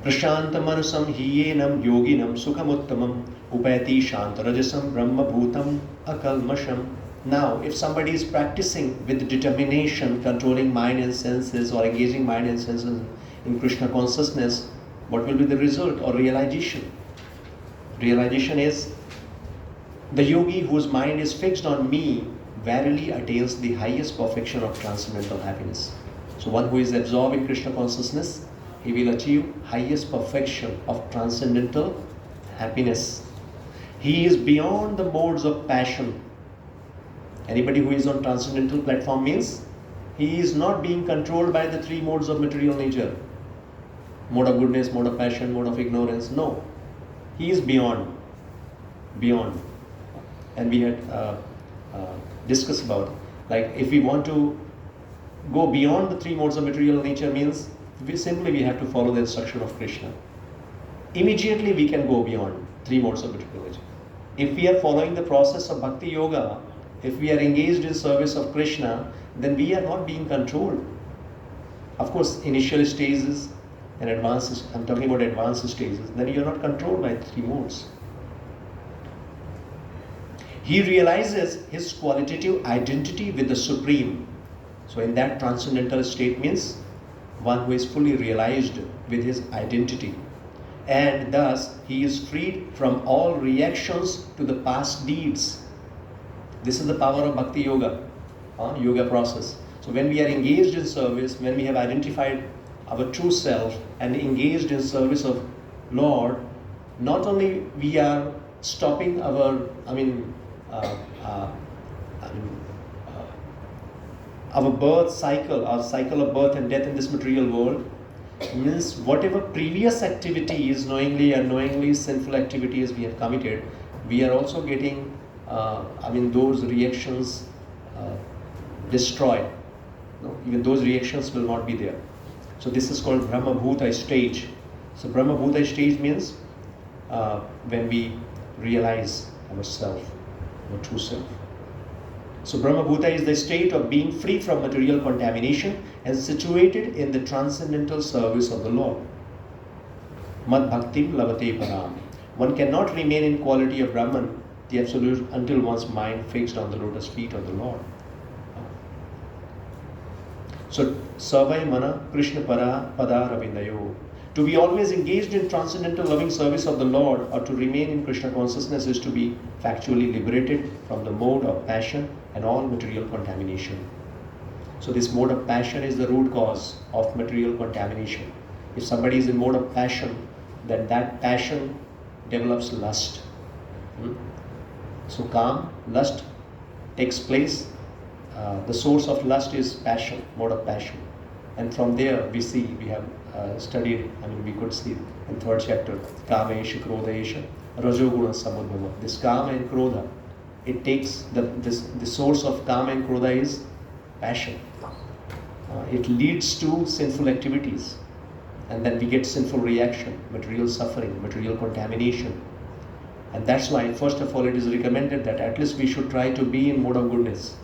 Prashantamanusam hiyenam yoginam sukhamuttamam upayati shantarajasam brahmabhutam akalmasham. Now, if somebody is practicing with determination, controlling mind and senses or engaging mind and senses in Krishna consciousness, what will be the result or realization? Realization is the yogi whose mind is fixed on me verily attains the highest perfection of transcendental happiness. So one who is absorbed in Krishna consciousness, he will achieve highest perfection of transcendental happiness. He is beyond the modes of passion. Anybody who is on transcendental platform means he is not being controlled by the three modes of material nature. Mode of goodness, mode of passion, mode of ignorance. No. He is beyond. Beyond. And we had discussed about, like, if we want to go beyond the three modes of material nature means we have to follow the instruction of Krishna. Immediately we can go beyond three modes of material nature. If we are following the process of Bhakti Yoga, if we are engaged in service of Krishna, then we are not being controlled. Of course, initial stages and advanced, I'm talking about advanced stages, then you are not controlled by three modes. He realizes his qualitative identity with the Supreme. So in that transcendental state means one who is fully realized with his identity. And thus he is freed from all reactions to the past deeds. This is the power of Bhakti Yoga, yoga process. So when we are engaged in service, when we have identified our true self and engaged in service of Lord, not only we are stopping our, our birth cycle, our cycle of birth and death in this material world, means whatever previous activities, knowingly or unknowingly sinful activities we have committed, we are also getting those reactions destroyed. No? Even those reactions will not be there. So this is called Brahma Bhuta stage. So Brahma Bhuta stage means when we realize ourself, our true self. So Brahma Bhuta is the state of being free from material contamination and situated in the transcendental service of the Lord. Mad Bhaktim Lavate Param. One cannot remain in quality of Brahman, the Absolute, until one's mind fixed on the lotus feet of the Lord. So Savai Mana Krishna Para Pada Ravindayo. To be always engaged in transcendental loving service of the Lord or to remain in Krishna consciousness is to be factually liberated from the mode of passion and all material contamination. So this mode of passion is the root cause of material contamination. If somebody is in mode of passion, then that passion develops lust. So calm, lust takes place. The source of lust is passion, mode of passion. And from there we see, we have studied, we could see in third chapter, Kamesha, Krodesha, Rajoguna Samudbhava. This Kama and Krodha, it takes, the source of Kama and Krodha is passion. It leads to sinful activities. And then we get sinful reaction, material suffering, material contamination. And that's why, first of all, it is recommended that at least we should try to be in mode of goodness.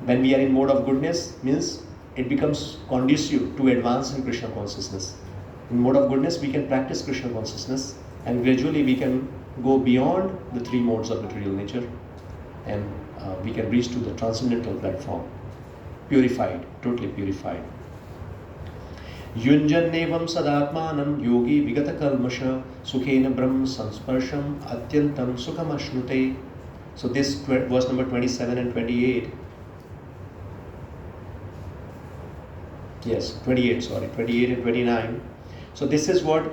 When we are in mode of goodness, means it becomes conducive to advance in Krishna consciousness. In mode of goodness, we can practice Krishna consciousness and gradually we can go beyond the three modes of material nature and we can reach to the transcendental platform. Purified, totally purified. Yunjannevam sadatmanam yogi vigata kalmasha sukhena brahma sansparsham atyantam sukham ashnute. So this verse number 27 and 28. Yes, 28 and 29. So this is what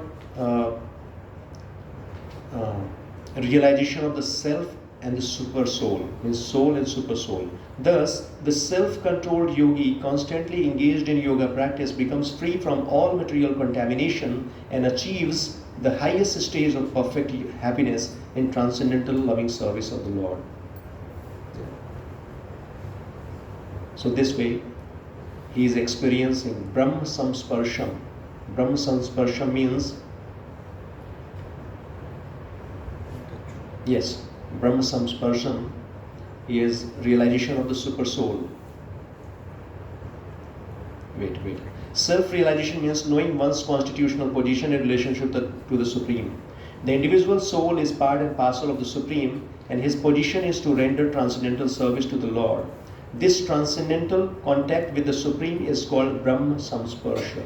realization of the self and the super soul, means soul and super soul. Thus, the self-controlled yogi constantly engaged in yoga practice becomes free from all material contamination and achieves the highest stage of perfect happiness in transcendental loving service of the Lord. So this way, he is experiencing Brahma Samsparsham. Brahma Samsparsham means, yes, Brahma Samsparsham is realization of the super soul. Wait. Self-realization means knowing one's constitutional position in relationship to the Supreme. The individual soul is part and parcel of the Supreme, and his position is to render transcendental service to the Lord. This transcendental contact with the Supreme is called Brahma Samsparsha.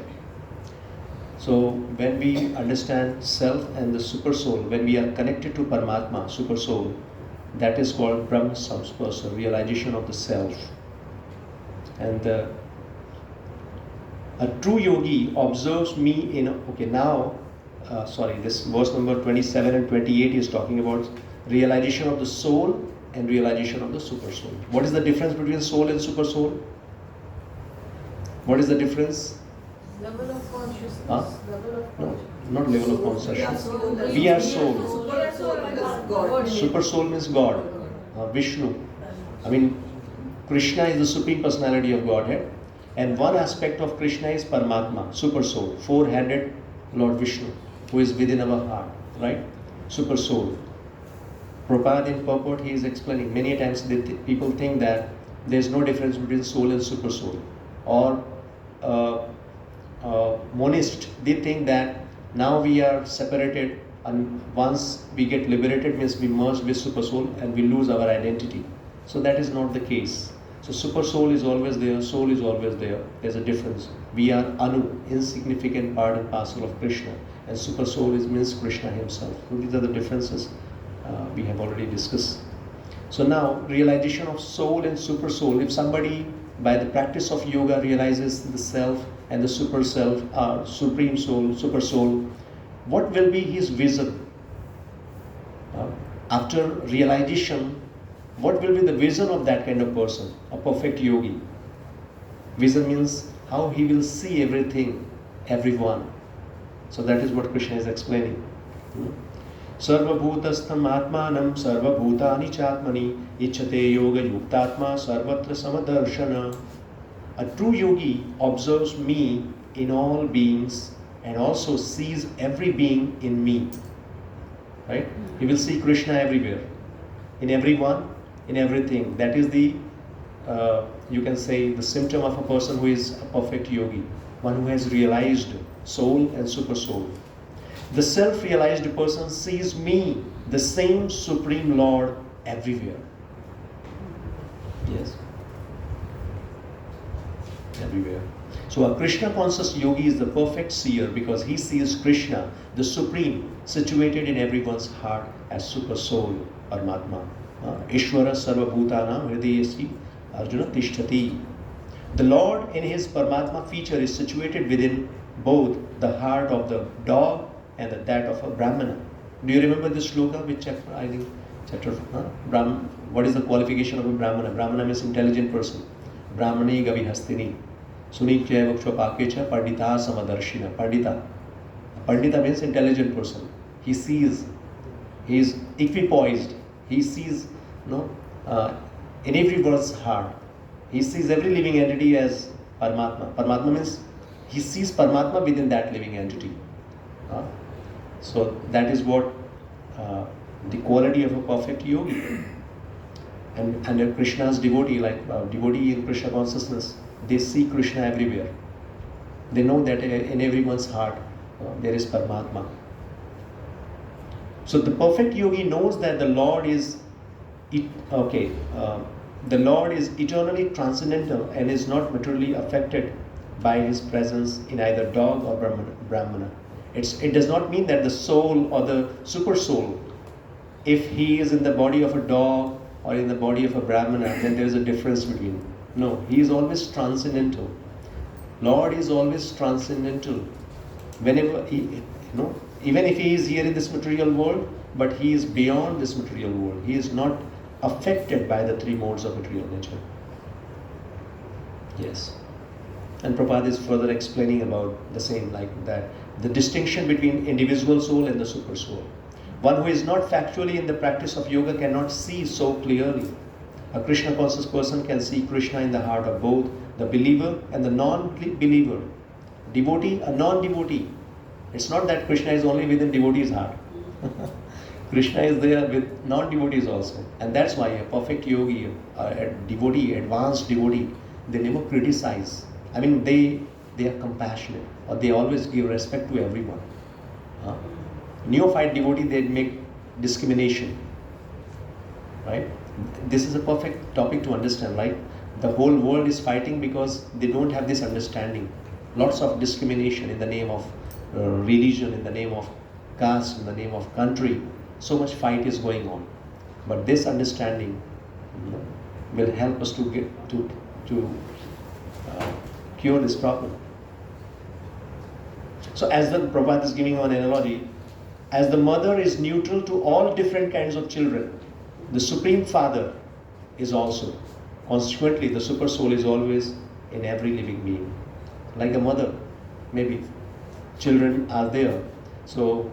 So when we understand self and the super soul, when we are connected to Paramatma, super soul, that is called Brahma Samsparsha, realization of the self. And a true yogi observes me in, this verse number 27 and 28 is talking about realization of the soul and realization of the super soul. What is the difference between soul and super soul? What is the difference? Level of consciousness. Huh? Level of No, consciousness. not level of consciousness. We are soul. Super soul is God. Super soul means God, Vishnu. I mean, Krishna is the Supreme Personality of Godhead, and one aspect of Krishna is Paramatma, super soul, four-handed Lord Vishnu, who is within our heart, right? Super soul. Prabhupada in purport, he is explaining many times people think that there is no difference between soul and super soul, or monist, they think that now we are separated, and once we get liberated means we merge with super soul and we lose our identity. So that is not the case. So super soul is always there, soul is always there. There's a difference. We are Anu, insignificant part and parcel of Krishna, and super soul means Krishna himself. So these are the differences we have already discussed. So now, realization of soul and super soul. If somebody by the practice of yoga realizes the self and the super self, supreme soul, super soul, what will be his vision? After realization, what will be the vision of that kind of person, a perfect yogi? Vision means how he will see everything, everyone. So that is what Krishna is explaining. Sarvabhutastham atmanam sarvabhutani chatmani ichate yoga yuktatma sarvatra samadarshana. A true yogi observes me in all beings and also sees every being in me. Right? He will see Krishna everywhere, in everyone, in everything. That is the, you can say, the symptom of a person who is a perfect yogi, one who has realized soul and super soul. The self-realized person sees me, the same Supreme Lord, everywhere. Yes. Everywhere. So a Krishna-conscious yogi is the perfect seer because he sees Krishna, the Supreme, situated in everyone's heart as super soul, Paramatma. Ishvara sarvabhutana hridayasi Arjuna tishtati. The Lord in his Paramatma feature is situated within both the heart of the dog and that of a Brahmana. Do you remember this shloka? Which chapter? I think chapter. What is the qualification of a Brahmana? Brahmana means intelligent person. Brahmani gavihastini. Sunikya vakshapakecha pandita samadarshina. Pandita. Pandita means intelligent person. He sees. He is equipoised. He sees, in everyone's heart. He sees every living entity as Paramatma. Paramatma means he sees Paramatma within that living entity. So that is what the quality of a perfect yogi. And a Krishna's devotee, like devotee in Krishna consciousness, they see Krishna everywhere. They know that in everyone's heart there is Paramatma. So the perfect yogi knows that the Lord is eternally transcendental and is not materially affected by his presence in either dog or Brahmana. It does not mean that the soul or the super soul, if he is in the body of a dog or in the body of a Brahmana, then there is a difference between. No, he is always transcendental. Lord is always transcendental. Whenever Even if he is here in this material world, but he is beyond this material world. He is not affected by the three modes of material nature. Yes. And Prabhupada is further explaining about the same, like that, the distinction between individual soul and the super soul. One who is not factually in the practice of yoga cannot see so clearly. A Krishna conscious person can see Krishna in the heart of both the believer and the non-believer. Devotee, a non-devotee. It's not that Krishna is only within devotee's heart. Krishna is there with non-devotees also. And that's why a perfect yogi, a devotee, advanced devotee, they never criticize. I mean, they are compassionate, or they always give respect to everyone. Neophyte devotee, they make discrimination. Right? This is a perfect topic to understand, right? The whole world is fighting because they don't have this understanding. Lots of discrimination in the name of religion, in the name of caste, in the name of country. So much fight is going on. But this understanding will help us to get to cure this problem. So as the Prabhupada is giving an analogy, as the mother is neutral to all different kinds of children, the Supreme Father is also. Consequently, the Super Soul is always in every living being. Like a mother, maybe children are there. So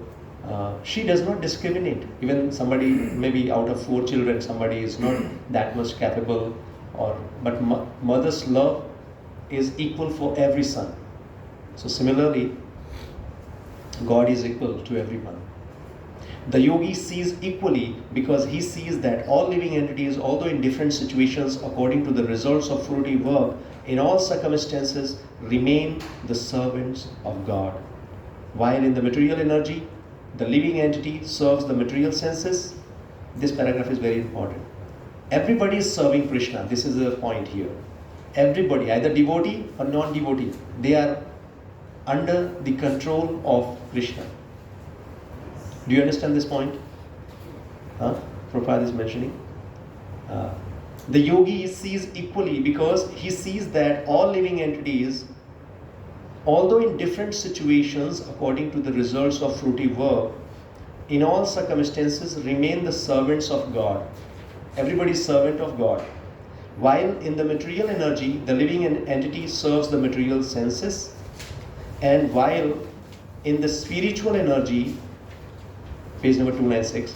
she does not discriminate. Even somebody, maybe out of 4 children, somebody is not that much capable, but mother's love is equal for every son. So similarly, God is equal to everyone. The yogi sees equally because he sees that all living entities, although in different situations according to the results of fruitive work, in all circumstances remain the servants of God. While in the material energy, the living entity serves the material senses. This paragraph is very important. Everybody is serving Krishna. This is the point here. Everybody, either devotee or non-devotee, they are under the control of Krishna. Do you understand this point? Prabhupada is mentioning. The yogi sees equally because he sees that all living entities, although in different situations according to the results of fruitive work, in all circumstances remain the servants of God. Everybody is servant of God. While in the material energy, the living entity serves the material senses, and while in the spiritual energy, page number 296,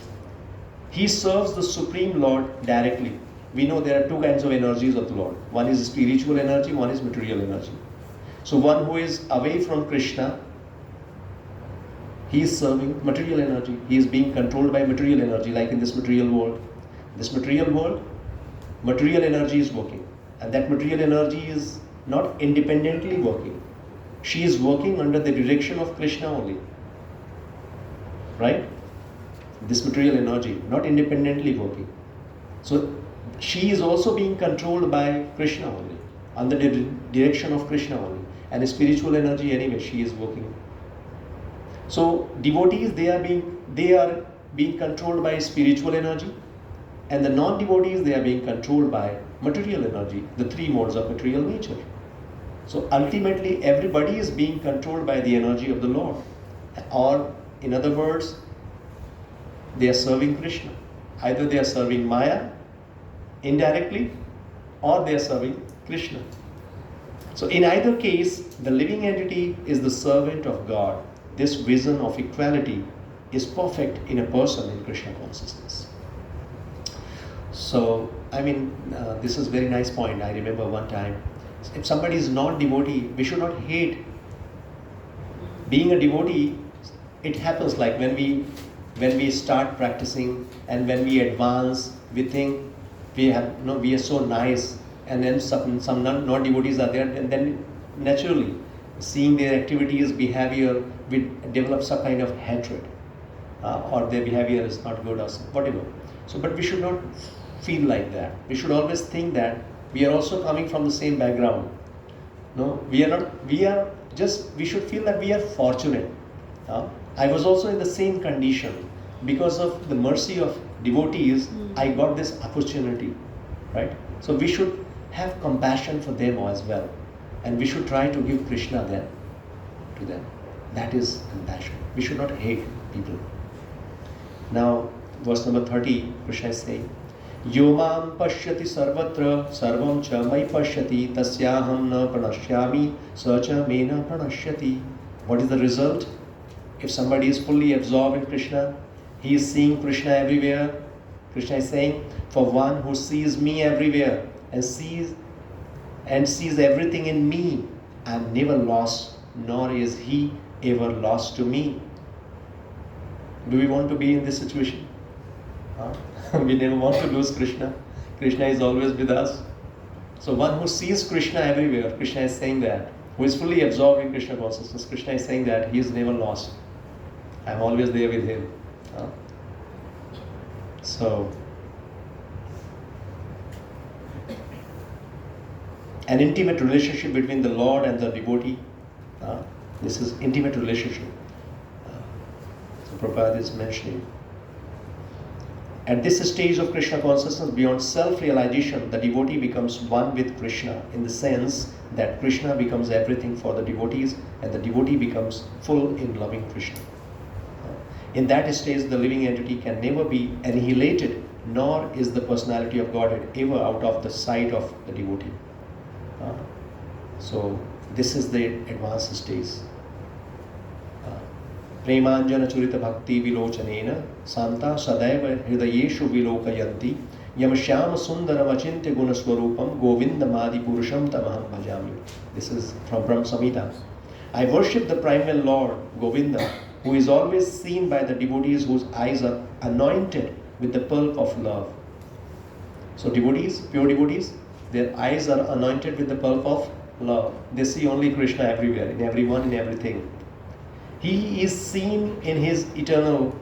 he serves the Supreme Lord directly. We know there are 2 kinds of energies of the Lord. One is spiritual energy, one is material energy. So one who is away from Krishna, he is serving material energy. He is being controlled by material energy, like in this material world. This material world, material energy is working. And that material energy is not independently working. She is working under the direction of Krishna only. Right? This material energy, not independently working. So she is also being controlled by Krishna only, under the direction of Krishna only. And spiritual energy, anyway, she is working. So devotees, they are being controlled by spiritual energy, and the non-devotees, they are being controlled by material energy, the 3 modes of material nature. So ultimately, everybody is being controlled by the energy of the Lord. Or, in other words, they are serving Krishna. Either they are serving Maya indirectly, or they are serving Krishna. So in either case, the living entity is the servant of God. This vision of equality is perfect in a person in Krishna consciousness. So, this is a very nice point. I remember one time, if somebody is non-devotee, we should not hate. Being a devotee, it happens like when we start practicing and when we advance, we think we are so nice, and then some non-devotees are there, and then naturally, seeing their activities, behavior, we develop some kind of hatred, or their behavior is not good or whatever. So, but we should not feel like that. We should always think that we are also coming from the same background. No, we are not. We should feel that we are fortunate. I was also in the same condition. Because of the mercy of devotees, I got this opportunity, right? So we should have compassion for them as well, and we should try to give Krishna to them. That is compassion. We should not hate people. Now, verse number 30, Krishna is saying, Yo mam pashyati sarvatra sarvam cha mai pashyati tasyaham na pranashyami sa cha me na pranashyati. What is the result? If somebody is fully absorbed in Krishna, he is seeing Krishna everywhere. Krishna is saying, for one who sees me everywhere and sees everything in me, I am never lost, nor is he ever lost to me. Do we want to be in this situation? We never want to lose Krishna. Krishna is always with us. So one who sees Krishna everywhere, Krishna is saying that, who is fully absorbed in Krishna consciousness, Krishna is saying that he is never lost. I am always there with him. So, an intimate relationship between the Lord and the devotee. This is intimate relationship. So Prabhupada is mentioning. At this stage of Krishna consciousness, beyond self-realization, the devotee becomes one with Krishna, in the sense that Krishna becomes everything for the devotees and the devotee becomes full in loving Krishna. In that stage, the living entity can never be annihilated, nor is the personality of Godhead ever out of the sight of the devotee. So this is the advanced stage. Premanjana churita bhakti vilochanena santa sadaiva hridayeshu vilokayanti yam shyam sundaram achintya gunaswarupam govindamadi purusham tamaham bhajami. This is from Brahma Samhita. I worship the primal Lord Govinda, who is always seen by the devotees whose eyes are anointed with the pulp of love. So devotees, pure devotees, their eyes are anointed with the pulp of love. They see only Krishna everywhere, in everyone, in everything. He is seen in his eternal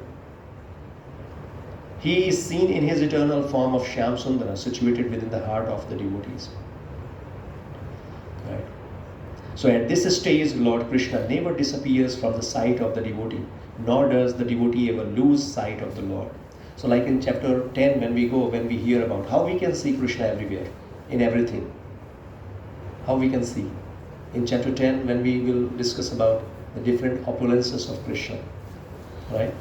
form of Shyam Sundara, situated within the heart of the devotees. Right. So at this stage, Lord Krishna never disappears from the sight of the devotee, nor does the devotee ever lose sight of the Lord. So like in chapter 10, when we hear about how we can see Krishna everywhere, in everything. How we can see. In chapter 10, when we will discuss about the different opulences of Krishna. Right?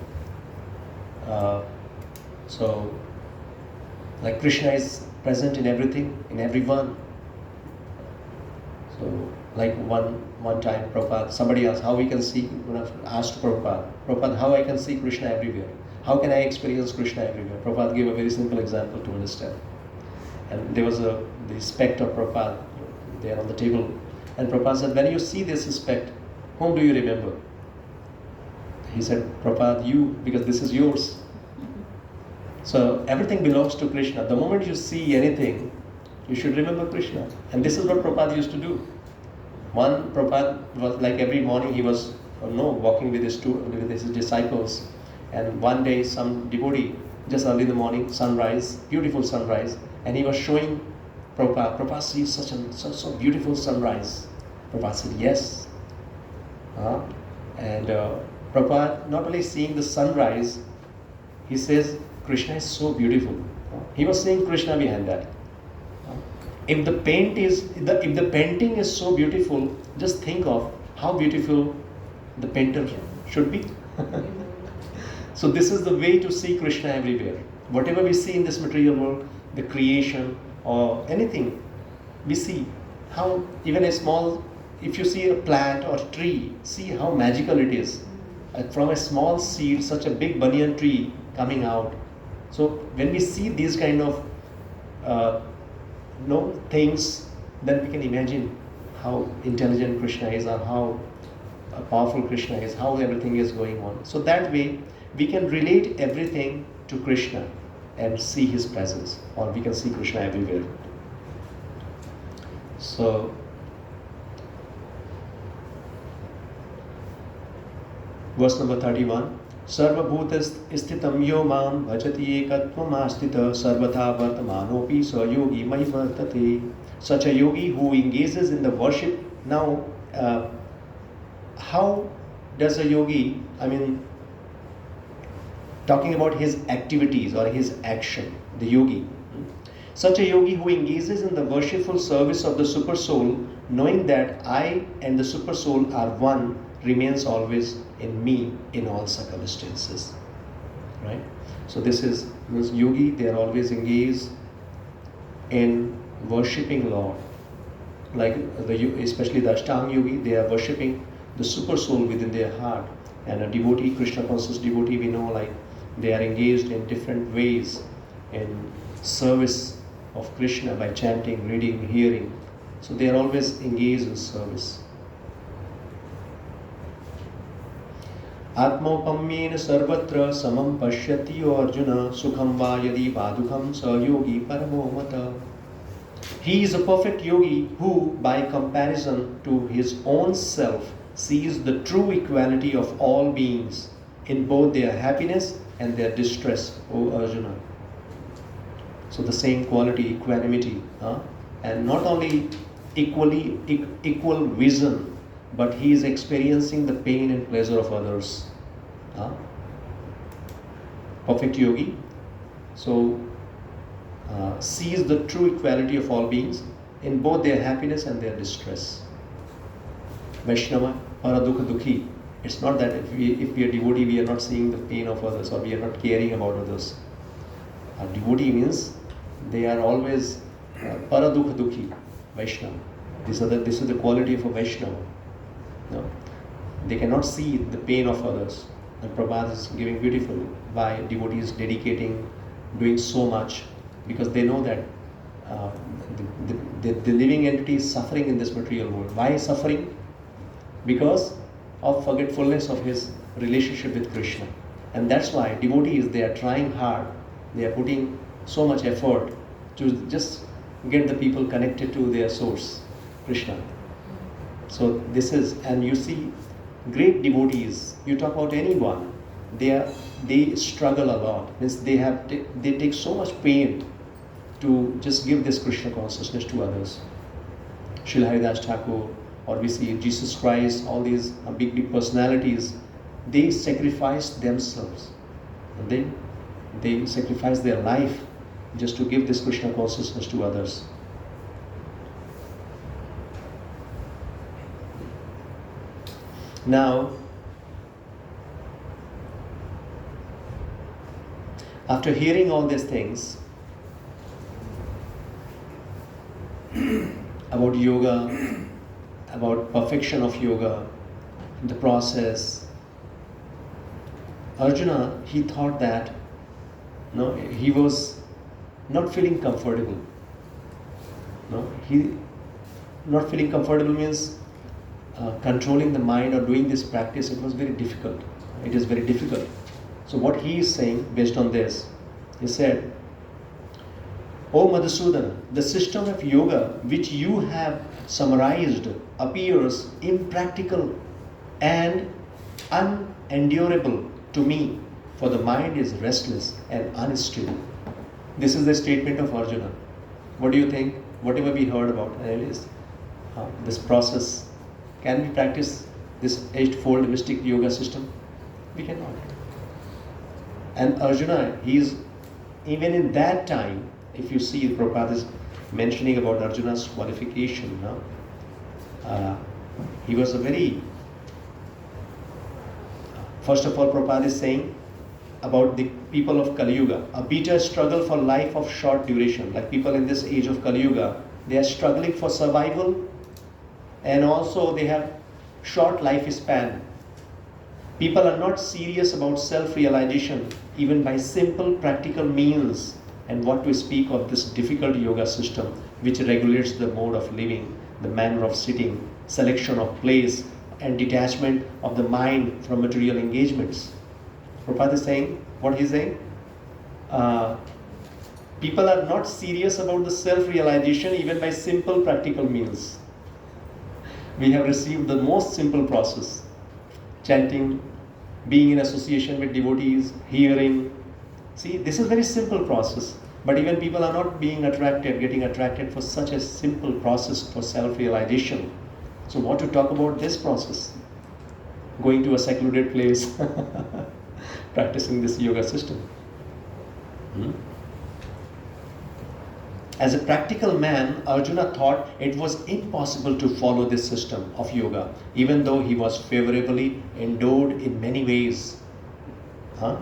So, like Krishna is present in everything, in everyone. So, like one time, Prabhupada, somebody asked how we can see, asked Prabhupada, how I can see Krishna everywhere? How can I experience Krishna everywhere? Prabhupada gave a very simple example to understand. And there was the speck of Prabhupada there on the table. And Prabhupada said, when you see this speck, whom do you remember? He said, Prabhupada, you, because this is yours. So everything belongs to Krishna. The moment you see anything, you should remember Krishna. And this is what Prabhupada used to do. One Prabhupada was like every morning he was walking with his disciples. And one day some devotee, just early in the morning, sunrise, beautiful sunrise, and he was showing Prabhupada sees such a beautiful sunrise. Prabhupada said, yes. And Prabhupada not only seeing the sunrise, he says, Krishna is so beautiful. He was seeing Krishna behind that. If the painting is so beautiful, just think of how beautiful the painter should be. So this is the way to see Krishna everywhere. Whatever we see in this material world, the creation or anything, we see how even a small, if you see a plant or tree, see how magical it is. From a small seed, such a big banyan tree coming out. So when we see these kind of things, then we can imagine how intelligent Krishna is, or how powerful Krishna is, how everything is going on. So that way we can relate everything to Krishna and see his presence, or we can see Krishna everywhere. So verse number 31, Sarva bhutas isthitam yo mam bhajati ekatvam astita sarvatha vartamanopi sa yogi mai vartate. Such a yogi who engages in the worship. Now, how does a yogi, talking about his activities or his action, the yogi. Such a yogi who engages in the worshipful service of the Super Soul, knowing that I and the Super Soul are one, remains always in me in all circumstances. Right? So this yogi, they are always engaged in worshipping Lord. Like especially the Ashtanga yogi, they are worshipping the super soul within their heart. And a devotee, Krishna conscious devotee, we know, like they are engaged in different ways in service of Krishna by chanting, reading, hearing. So they are always engaged in service. Atmopamyena sarvatra samam pashyati Arjuna sukham va yadi badukham sa yogi paramo mata. He is a perfect yogi who, by comparison to his own self, sees the true equality of all beings in both their happiness and their distress, O Arjuna. So the same quality, equanimity, and not only equal vision, but he is experiencing the pain and pleasure of others. Perfect yogi. So sees the true equality of all beings in both their happiness and their distress. Vaishnava, paradukha dukhi. It's not that if we are devotee, we are not seeing the pain of others or we are not caring about others. A devotee means they are always paradukha dukhi, Vaishnava. This is the quality of a Vaishnava. No? They cannot see the pain of others. And Prabhupada is giving beautiful why devotees dedicating, doing so much, because they know that the living entity is suffering in this material world. Why is suffering? Because of forgetfulness of his relationship with Krishna. And that's why devotees, they are trying hard, they are putting so much effort to just get the people connected to their source, Krishna. So this is, and you see great devotees, you talk about anyone, they struggle a lot. Means they take so much pain to just give this Krishna consciousness to others. Srila Haridas Thakur, or we see Jesus Christ, all these big personalities, they sacrifice themselves. They sacrifice their life just to give this Krishna consciousness to others. Now, after hearing all these things about yoga, about perfection of yoga, the process, Arjuna, he thought that he was not feeling comfortable. He not feeling comfortable means controlling the mind or doing this practice. It was very difficult. It is very difficult. So what he is saying based on this, he said, O Madhusudana, the system of yoga which you have summarized appears impractical and unendurable to me, for the mind is restless and unstable. This is the statement of Arjuna. What do you think? Whatever we heard about this process, can we practice this eightfold mystic yoga system? We cannot. And Arjuna, he is, even in that time, if you see Prabhupada is mentioning about Arjuna's qualification, he was a very, first of all, Prabhupada is saying about the people of Kali Yuga, a bitter struggle for life of short duration. Like people in this age of Kali Yuga, they are struggling for survival, and also they have short lifespan. People are not serious about self-realization even by simple practical means, and what to speak of this difficult yoga system which regulates the mode of living, the manner of sitting, selection of place, and detachment of the mind from material engagements. Prabhupada is saying, what he's saying? People are not serious about the self-realization even by simple practical means. We have received the most simple process. Chanting, being in association with devotees, hearing. See, this is very simple process. But even people are not getting attracted for such a simple process for self-realization. So what to talk about this process? Going to a secluded place, practicing this yoga system. As a practical man, Arjuna thought it was impossible to follow this system of yoga, even though he was favorably endowed in many ways. Huh?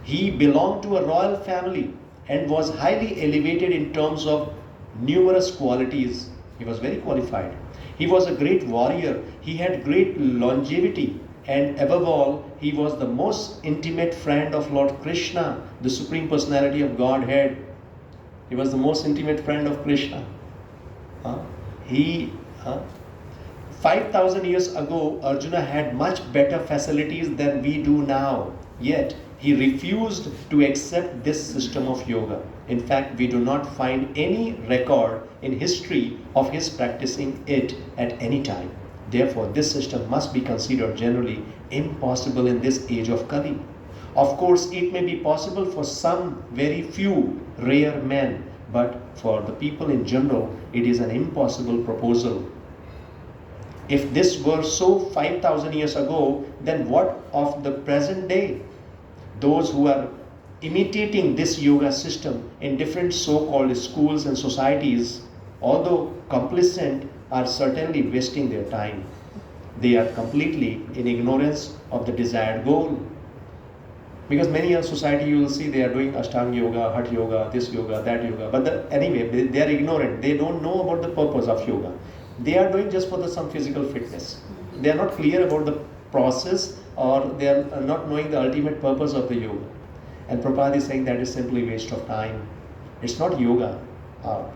He belonged to a royal family and was highly elevated in terms of numerous qualities. He was very qualified. He was a great warrior. He had great longevity. And above all, he was the most intimate friend of Lord Krishna, the Supreme Personality of Godhead. He was the most intimate friend of Krishna. 5,000 years ago, Arjuna had much better facilities than we do now. Yet, he refused to accept this system of yoga. In fact, we do not find any record in history of his practicing it at any time. Therefore, this system must be considered generally impossible in this age of Kali. Of course, it may be possible for some very few rare men, but for the people in general, it is an impossible proposal. If this were so 5,000 years ago, then what of the present day? Those who are imitating this yoga system in different so-called schools and societies, although complacent, are certainly wasting their time. They are completely in ignorance of the desired goal. Because many in society you will see they are doing Ashtanga yoga, Hatha yoga, this yoga, that yoga. But anyway, they are ignorant. They don't know about the purpose of yoga. They are doing just for some physical fitness. They are not clear about the process, or they are not knowing the ultimate purpose of the yoga. And Prabhupada is saying that is simply waste of time. It's not yoga.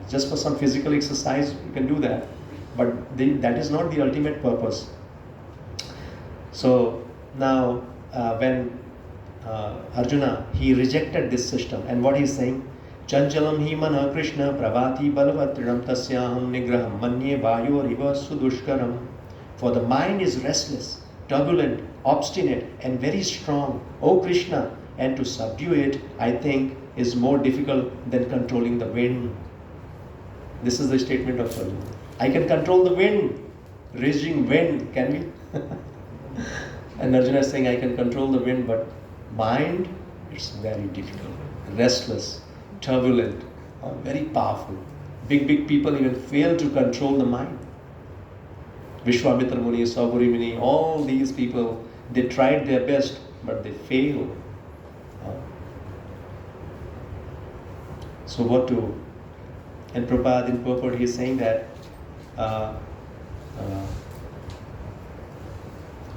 Just for some physical exercise, you can do that. But that is not the ultimate purpose. So now when Arjuna, he rejected this system, and what he is saying, Chanchalam hi mana Krishna pravati balavatridam tasyaham nigraham manye vayor iva sudushkaram. For the mind is restless, turbulent, obstinate, and very strong, O Krishna, and to subdue it, I think, is more difficult than controlling the wind. This is the statement of Arjuna. I can control the wind, raging wind, can we? And Arjuna is saying, I can control the wind, but mind, it's very difficult, restless, turbulent, very powerful. Big people even fail to control the mind. Vishwamitra Muni, Saubhuri Muni, all these people, they tried their best, but they failed. So what to? And Prabhupada in purport, he is saying that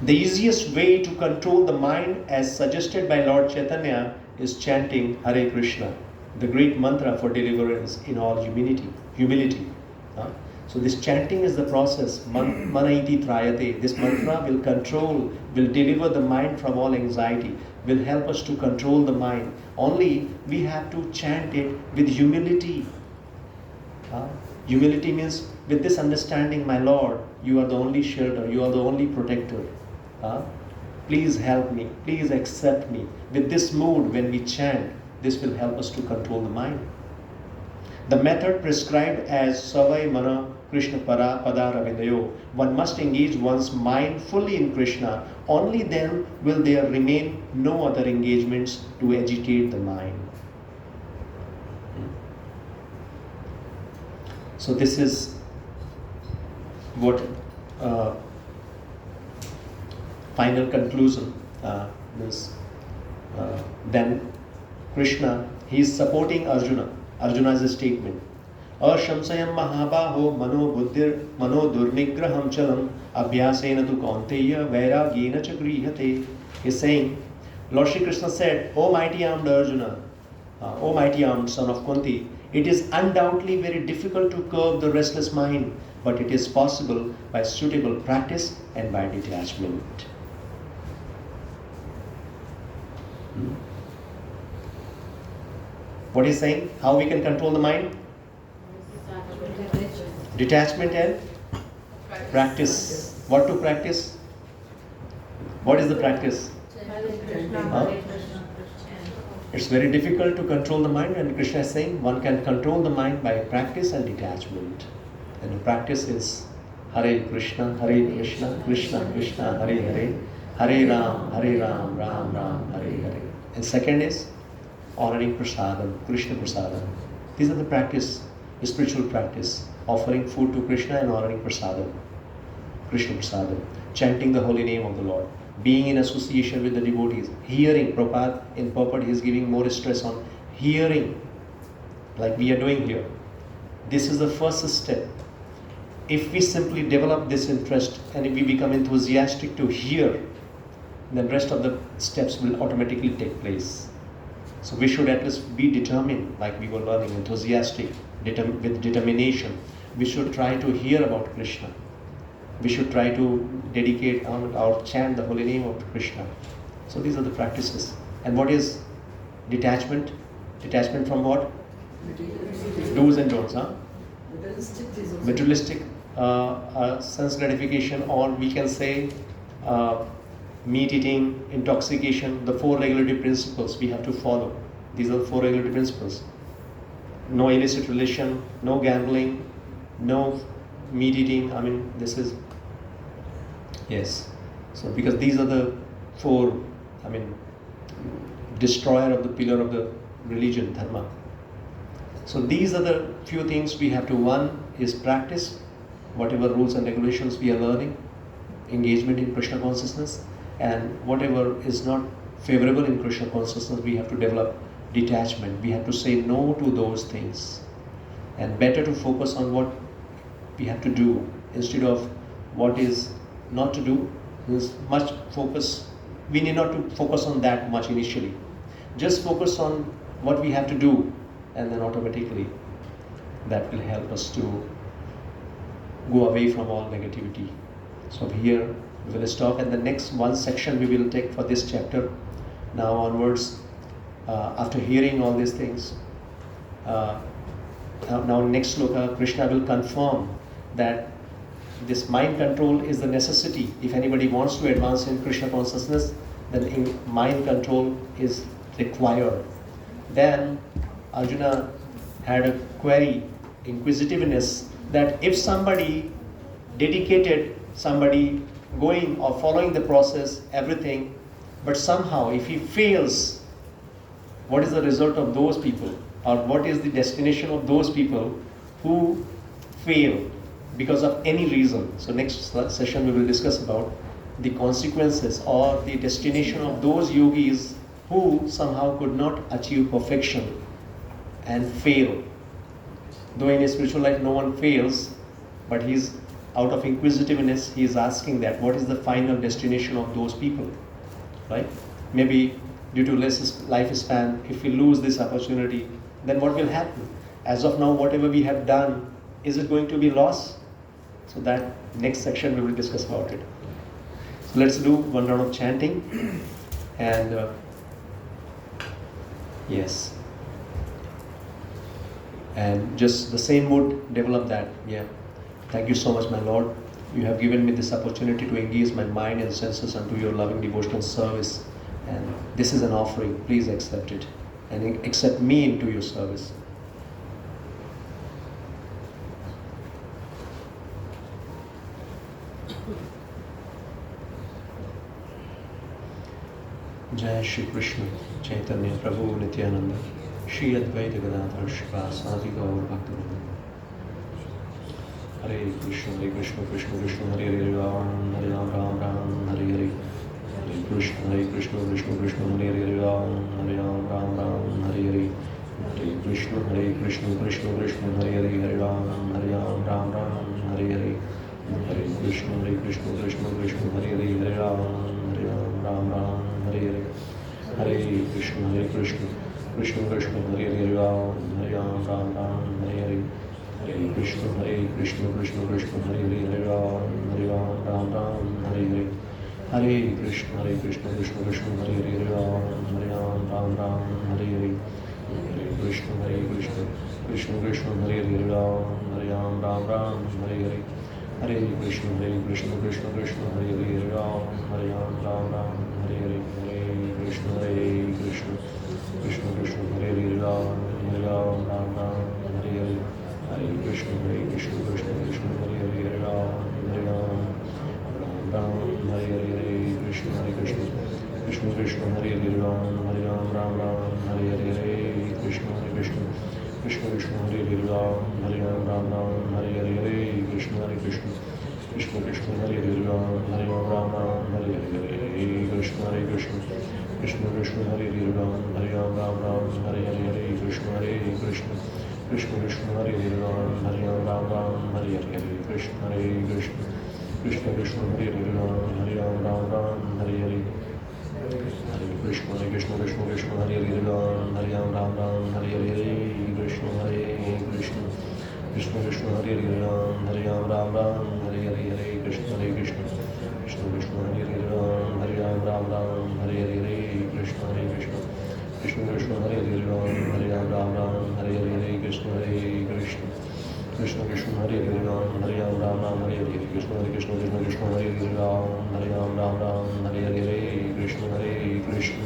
the easiest way to control the mind, as suggested by Lord Chaitanya, is chanting Hare Krishna, the great mantra for deliverance in all humility. So this chanting is the process. Mana iti trayate. This mantra will deliver the mind from all anxiety, will help us to control the mind. Only we have to chant it with humility. Humility means with this understanding, my Lord, you are the only shelter, you are the only protector. Please help me, please accept me. With this mood, when we chant, this will help us to control the mind. The method prescribed as Savai Mana Krishna Padara Vidayo, one must engage one's mind fully in Krishna. Only then will there remain no other engagements to agitate the mind. So this is what final conclusion is. Then Krishna, he is supporting Arjuna. Arjuna's statement. Ashamsayam mahabaho mano durnigraham chalam abhyasena tu kaunteya vairagyena cha grihate. He is saying, Lord Shri Krishna said, O mighty armed Arjuna, O mighty armed son of Kunti, it is undoubtedly very difficult to curb the restless mind, but it is possible by suitable practice and by detachment. What is saying? How we can control the mind? Detachment and practice. What to practice? What is the practice? It's very difficult to control the mind, and Krishna is saying one can control the mind by practice and detachment. And the practice is Hare Krishna, Krishna Krishna, Hare Hare, Hare Ram, Ram Ram, Hare Hare. And second is honoring prasadam, Krishna prasadam. These are the practice spiritual practice, offering food to Krishna and honoring prasadam, Krishna prasadam, chanting the holy name of the Lord, being in association with the devotees, hearing. Prabhupada in purport he is giving more stress on hearing, like we are doing here. This is the first step. If we simply develop this interest and if we become enthusiastic to hear, then rest of the steps will automatically take place. So we should at least be determined, like we were learning, enthusiastic, with determination. We should try to hear about Krishna. We should try to dedicate or chant the holy name of Krishna. So these are the practices. And what is detachment? Detachment from what? Do's and don'ts, huh? Materialistic sense gratification, or we can say meat eating, intoxication, the 4 regulatory principles we have to follow. These are the 4 regulatory principles. No illicit relation, no gambling, no meat eating. I mean, this is, yes. So because these are the 4, I mean, destroyer of the pillar of the religion, dharma. So these are the few things we have to. One is practice, whatever rules and regulations we are learning, engagement in Krishna consciousness, and whatever is not favorable in Krishna consciousness, we have to develop detachment. We have to say no to those things, and better to focus on what we have to do instead of what is not to do. There's much focus. We need not to focus on that much initially. Just focus on what we have to do, and then automatically that will help us to go away from all negativity. So here we will stop, and the next one section we will take for this chapter. Now onwards, after hearing all these things, now next sloka, Krishna will confirm that this mind control is the necessity. If anybody wants to advance in Krishna consciousness, then mind control is required. Then Arjuna had a query, inquisitiveness, that if somebody dedicated, somebody going or following the process, everything, but somehow if he fails, what is the result of those people, or what is the destination of those people who fail because of any reason? So next session we will discuss about the consequences or the destination of those yogis who somehow could not achieve perfection and fail. Though in a spiritual life no one fails, but he's out of inquisitiveness, he is asking that what is the final destination of those people, right? Maybe due to less lifespan, if we lose this opportunity, then what will happen? As of now, whatever we have done, is it going to be lost? So that next section we will discuss about it. So let's do one round of chanting, and yes, and just the same mood, develop that. Yeah. Thank you so much, my Lord. You have given me this opportunity to engage my mind and senses unto your loving devotional service. And this is an offering. Please accept it and accept me into your service. Jai Shri Krishna Chaitanya Prabhu Nityananda Shri Advaita Gadadhar Shivasadi Gaur Bhaktivinoda. Hare Krishna, Krishna Krishna, Hare Hare Ram, Hare Ram, Ram Ram, Hare Hare. Hare Krishna, Krishna Krishna, Hare Hare Ram, Hare Ram, Ram Ram, Hare Hare. Hare Krishna, Krishna Krishna, Hare Hare Ram, Hare Ram, Ram Ram, Hare Hare. Hare Krishna, Krishna Krishna, Hare Hare Ram, Hare Ram, Ram Ram, Hare Hare. Hare Krishna, Krishna Krishna, Hare Hare Ram, Hare Ram, Ram Ram, Hare Hare. Hare Krishna, Krishna Krishna, Hare Hare Ram, Hare Ram, Ram Ram, Hare Hare. Hare Krishna, Krishna Krishna, Hare Hare Ram, Hare Ram, Ram Ram, Hare Hare. Hare Krishna, Krishna Krishna, Hare Hare Ram, Hare Ram, Ram Ram, Hare Hare. Hare Krishna, Krishna Krishna, Hare Hare Ram, Hare Ram, Ram Ram, Hare Hare. Hare Krishna, Krishna Krishna, Hare Hare Ram, Hare Ram, Ram Ram, Hare Hare. Hare Krishna, Krishna Hare Hare Ram, Hare Ram, Ram Ram, Hare Hare. Hare Krishna, Krishna Hare Hare Ram, Hare Ram, Ram Ram, Hare Hare. Hare Krishna, Krishna Krishna Krishna Hare Hare Ram Hare Ram Ram Ram Hare Hare Hare Krishna Hare Krishna Krishna Krishna Hare Hare Ram Hare Ram Ram Ram Hare Hare Hare Krishna Hare Krishna Krishna Krishna Hare Hare Ram Hare Ram Ram Ram Hare Hare Hare Krishna Hare Krishna Krishna Krishna Hare Hare Ram Hare Ram Ram Ram Hare Hare Hare Krishna Hare Krishna Krishna Krishna Hare Hare Ram Hare Ram Ram Ram Hare Hare Hare Krishna Hare Krishna Krishna Krishna Hare Hare Ram Hare Ram Ram Ram Hare Hare Hare Krishna Hare Krishna Krishna Krishna Hare Hare Ram Hare Ram Ram Ram Hare Hare Hare Krishna Hare Krishna Krishna Krishna Hare Hare Ram Hare Ram Ram Ram Hare Hare Hare Krishna Hare Krishna Krishna Krishna Hare Hare Ram Hare Ram Ram Ram Hare Hare Hare Krishna Hare Krishna Krishna Krishna Hare Hare Ram Hare Ram Ram Ram Hare Hare Hare Krishna Hare Krishna Krishna Krishna Hare Hare Ram Hare Ram Ram Ram Hare Hare Hare Krishna Hare Krishna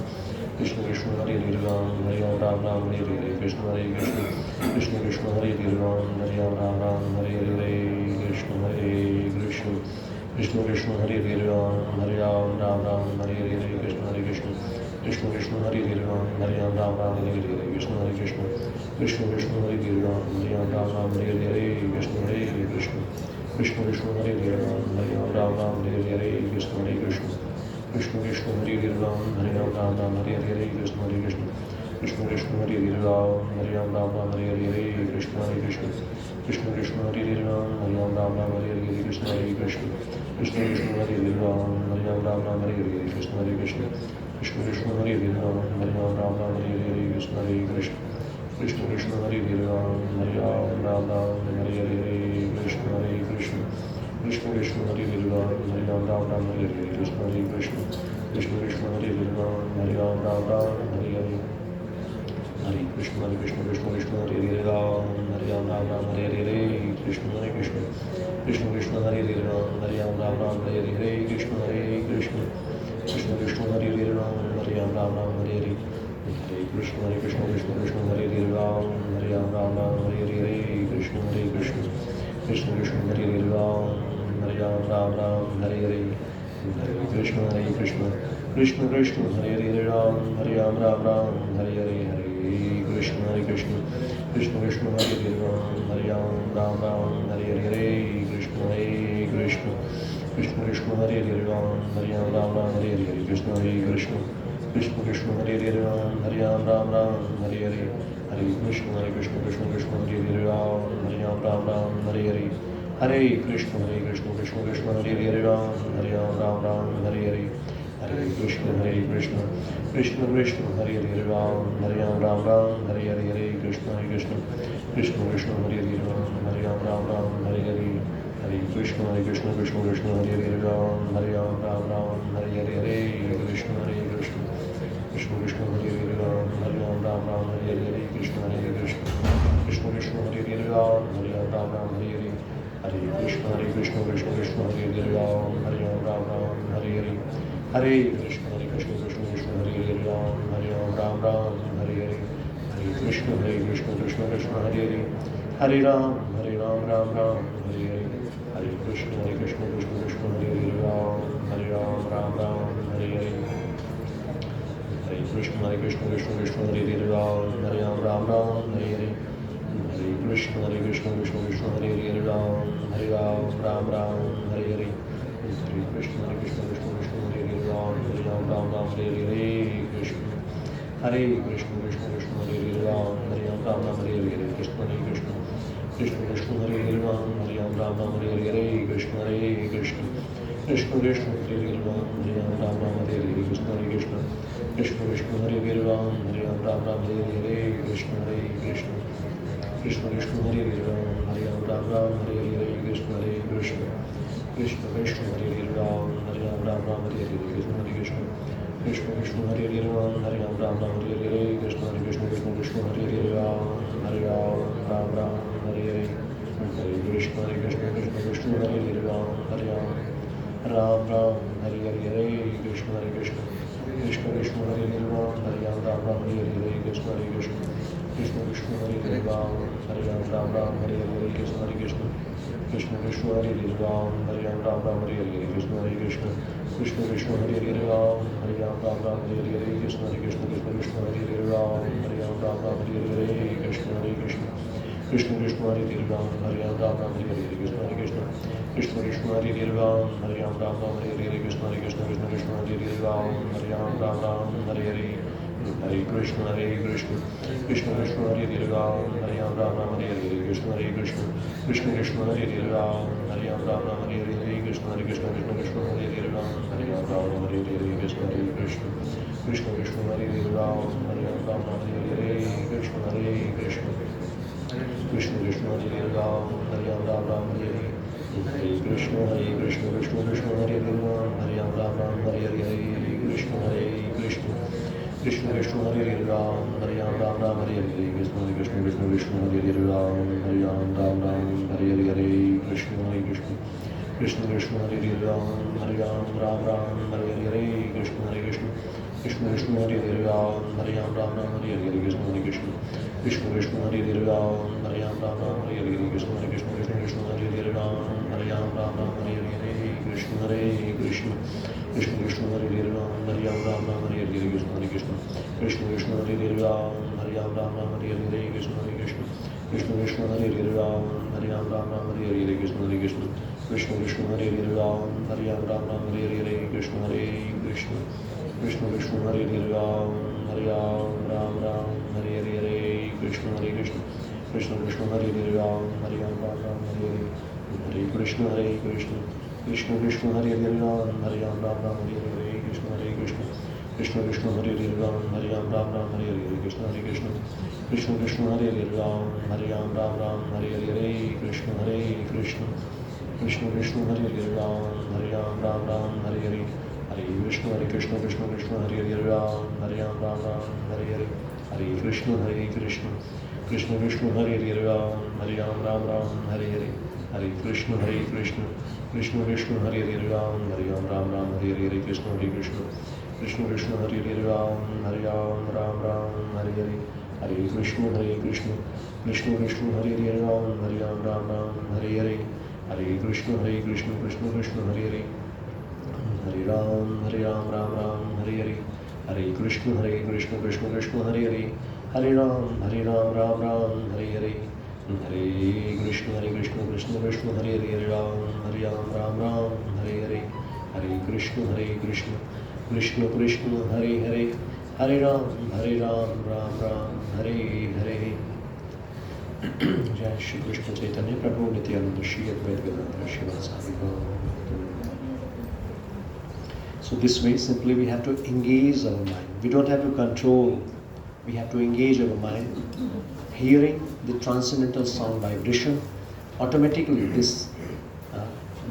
Krishna Krishna Hare Hare Ram Hare Ram Ram Ram Hare Hare Hare Krishna Hare Krishna Krishna Krishna Hare Hare Ram Hare Ram Ram Ram Hare Hare Hare Krishna Hare Krishna Krishna Krishna Hare Hare Ram Hare Ram Ram Ram Hare Hare Hare Krishna Hare Krishna Krishna Krishna Hare Hare Ram Hare Ram Ram Ram Hare Hare Hare Krishna Hare Krishna Krishna Krishna Hare Hare Ram Hare Ram Ram Ram Hare Hare Hare Krishna Hare Krishna Krishna Krishna Hare Hare Ram Hare Ram Ram Ram Hare Hare Hare Krishna Hare Krishna Krishna Krishna Hare Hare Ram Hare Ram Ram Ram Hare Hare Hare Krishna Hare Krishna Krishna Krishna Hare Hare Ram Hare Ram Ram Ram Hare Hare Hare Krishna Hare Krishna Krishna Krishna Hare Hare Ram Hare Ram Ram Ram Hare Hare Hare Krishna Hare Krishna Krishna Krishna Hare Hare Ram Hare Ram Ram Ram Hare Hare Hare Krishna Hare Krishna Krishna Krishna Hare Hare Ram Hare Ram Ram Ram Hare Hare Hare Krishna Hare Krishna Krishna Krishna Hare Hare Ram Hare Ram Ram Ram Hare Hare Hare Krishna Hare Krishna Krishna Krishna Hare Hare Ram Hare Ram Ram Ram Hare Hare Hare Krishna Hare Krishna Krishna Krishna Hare Hare Ram Hare Ram Ram Ram Hare Hare Hare Krishna Hare Krishna Krishna Krishna Hare Hare Ram Hare Ram Ram Ram Hare Hare Hare Krishna Hare Krishna Krishna Krishna Hare Hare Ram Hare Ram Ram Ram Hare Hare Hare Krishna Hare Krishna Krishna Krishna Hare Hare Ram Hare Ram Ram Ram Hare Hare Hare Krishna Hare Krishna Krishna Krishna Hare Hare Ram Hare Ram Ram Ram Hare Hare Hare Krishna Hare Krishna Krishna Krishna Hare Hare Ram Hare Ram Ram Ram Hare Hare Hare Krishna Hare Krishna Krishna Krishna Hare Hare Ram Hare Ram Ram Ram Hare Hare Hare Krishna Hare Krishna Krishna Krishna Hare Hare Ram Hare Ram Ram Ram Hare Hare Hare Krishna Hare Krishna Krishna Krishna Hare Hare Ram Hare Ram Ram Ram Hare Hare Hare Krishna Hare Krishna Krishna Krishna Hare Hare Ram Hare Ram Ram Ram Hare Hare Hare Krishna Hare Krishna Krishna Krishna Hare Hare Ram Hare Ram Ram Ram Hare Hare Hare Krishna Hare Krishna Krishna Krishna Hare Hare Ram Hare Ram Ram Ram Hare Hare Hare Krishna Hare Krishna Krishna Krishna Hare Hare Ram Hare Ram Ram Ram Hare Hare Hare Krishna Hare Krishna Krishna Krishna Hare Hare Ram Hare Ram Ram Ram Hare Hare Hare Krishna Hare Krishna Krishna Krishna Hare Hare Ram Hare Ram Ram Ram Hare Hare Hare Krishna Hare Krishna Krishna Krishna Hare Hare Ram Hare Ram Ram Ram Hare Hare Krishna Hare Krishna Krishna Krishna Hare Hare Ram Hare Ram Ram Ram Hare Hare Hare Krishna Hare Krishna Krishna Krishna Hare Hare Ram Hare Ram Ram Ram Hare Hare Hare Krishna Hare Krishna Krishna Krishna Hare Hare Ram Hare Ram Ram Ram Hare Hare Hare Krishna Hare Krishna Krishna Krishna Hare Hare Hare Ram Ram Ram Hare Hare Hare Krishna Hare Krishna Krishna Krishna Hare Hare Ram Hare Ram Ram Ram Hare Hare Hare Krishna Hare Krishna Krishna Krishna Hare Hare Ram Hare Ram Ram Ram Hare Hare Hare Krishna Hare Krishna Krishna Krishna Hare Hare Ram Hare Ram Ram Ram Hare Hare Hare Krishna Hare Krishna Krishna Krishna Hare Hare Ram Hare Ram Ram Ram Hare Hare Hare Krishna Hare Krishna Krishna Krishna Hare Hare Ram Hare Ram Ram Ram Hare Hare Hare Krishna Hare Krishna Krishna Krishna Hare Hare Ram Hare Ram Ram Ram Hare Hare Hare Krishna Hare Krishna Krishna Krishna Hare Hare Ram Hare Ram Ram Ram Hare Hare Krishna Hare Krishna Krishna Krishna Hare Hare Ram Hare Ram Ram Ram Hare Hare Krishna Hare Krishna Krishna Krishna Hare Hare Ram Hare Ram Ram Ram Hare Hare Krishna Hare Krishna Krishna Krishna Hare Hare Ram Hare Ram Ram Ram Hare Hare Krishna Hare Krishna Krishna Krishna Hare Hare Ram Hare Ram Ram Ram Hare Hare Krishna Hare Krishna Krishna Krishna Hare Hare Ram Hare Ram Ram Ram Hare Hare Hare Krishna Hare Krishna Krishna Krishna Hare Hare Ram Hare Ram Ram Ram Hare Hare Hare Krishna Hare Krishna Krishna Krishna Hare Hare Ram Hare Ram Ram Ram Hare Hare Krishna Hare Krishna Krishna Krishna Hare Hare Ram Hare Ram Ram Ram Hare Hare Krishna Hare Krishna Krishna Krishna Hare Hare Ram Hare Ram Ram Ram Hare Hare Krishna Hare Krishna Krishna Krishna Hare Hare Ram Hare Ram Ram Ram Hare Hare Krishna Hare Krishna Krishna Krishna Hare Hare Ram Hare Ram Ram Ram Hare Hare Krishna Hare Krishna Krishna Krishna Hare Hare Ram Hare Ram Ram Ram Hare Hare Krishna Hare Krishna Krishna Krishna Hare Hare Ram Hare Ram Ram Ram Hare Hare Krishna Hare Krishna Krishna Krishna Hare Hare Ram Hare Ram Ram Ram Hare Hare Hare Krishna Krishna Krishna Hare Hare Ram Hare Ram Ram Ram Hare Hare Krishna Hare Krishna Krishna Krishna Hare Hare Ram Hare Ram Ram Ram Hare Hare Krishna Hare Krishna Krishna Krishna Hare Hare Ram Hare Ram Ram Ram Hare Hare Krishna Hare Krishna Krishna Krishna Hare Hare Ram Hare Ram Ram Ram Hare Hare Krishna Hare Krishna Krishna Krishna Hare Hare Ram Hare Ram Ram Ram Hare Hare Hare Krishna Krishna Krishna Hare Hare Ram Hare Ram Ram Ram Hare Hare Krishna Krishna Krishna Krishna Hare Hare Ram Hare Ram Ram Ram Hare Hare Krishna Krishna Krishna Krishna Hare Hare Ram Hare Ram Ram Ram Hare Hare Krishna Krishna Krishna Krishna Hare Hare Ram Hare Ram Ram Ram Hare Hare Krishna Krishna Krishna Krishna Hare Hare Ram Hare Ram Ram Ram Hare Hare Krishna Krishna Krishna Krishna Hare Hare Ram Hare Ram Ram Ram Hare Hare Krishna Krishna Krishna Krishna Hare Hare Ram Hare Ram Ram Ram Hare Hare Krishna Krishna Krishna Krishna Hare Hare Ram Hare Ram Ram Ram Hare Hare Krishna Krishna Krishna Krishna Hare Hare Ram Hare Ram Ram Ram Hare Hare Krishna Krishna Krishna Krishna Hare Hare Ram Hare Ram Ram Ram Hare Hare Krishna Krishna Krishna Krishna Hare Hare Ram Hare Ram Ram Ram Hare Hare Krishna Krishna Krishna Krishna Hare Hare Ram Hare Ram Ram Ram Hare Hare Krishna Krishna Krishna Krishna Hare Hare Ram Hare Ram Ram Ram Hare Hare Hare Krishna Krishna Krishna Krishna Hare Hare Ram Hare Ram Ram Ram Hare Hare Krishna Krishna Krishna Krishna Hare Hare Ram Hare Ram Ram Ram Hare Hare Krishna Krishna Krishna Krishna Hare Hare Ram Hare Ram Ram Ram Hare Hare Krishna Krishna Krishna Krishna Hare Hare Ram Hare Ram Ram Ram Hare Hare Hare Krishna Krishna Krishna Krishna Hare Hare Ram Hare Ram Ram Ram Hare Hare Hare Krishna Krishna Krishna Krishna Hare Hare Ram Hare Ram Ram Ram Hare Hare Hare Krishna Krishna Krishna Krishna Hare Hare Ram Hare Ram Ram Ram Hare Hare Krishna Krishna Krishna Krishna Hare Hare Ram Hare Ram Ram Ram Hare Hare Hare Krishna Krishna Krishna Krishna Hare Hare Ram Hare Ram Ram Ram Hare Hare Hare Krishna Krishna Krishna Krishna Hare Hare Hare Ram Ram Ram Hare Hare Hare Krishna Krishna Krishna Hare Hare Hare Ram Ram Ram Hare Hare Hare Krishna Krishna Krishna Hare Hare Ram Ram Ram Hare Hare Hare Krishna Krishna Krishna Krishna Hare Hare Hare Ram Ram Ram Hare Hare Jai Shri Krishna Chaitanya Prabhu Nityananda Shri Advaita Gadadhara Srivasadi Gaura. So this way, simply we have to engage our mind. We don't have to control. We have to engage our mind. Hearing the transcendental sound vibration, automatically this,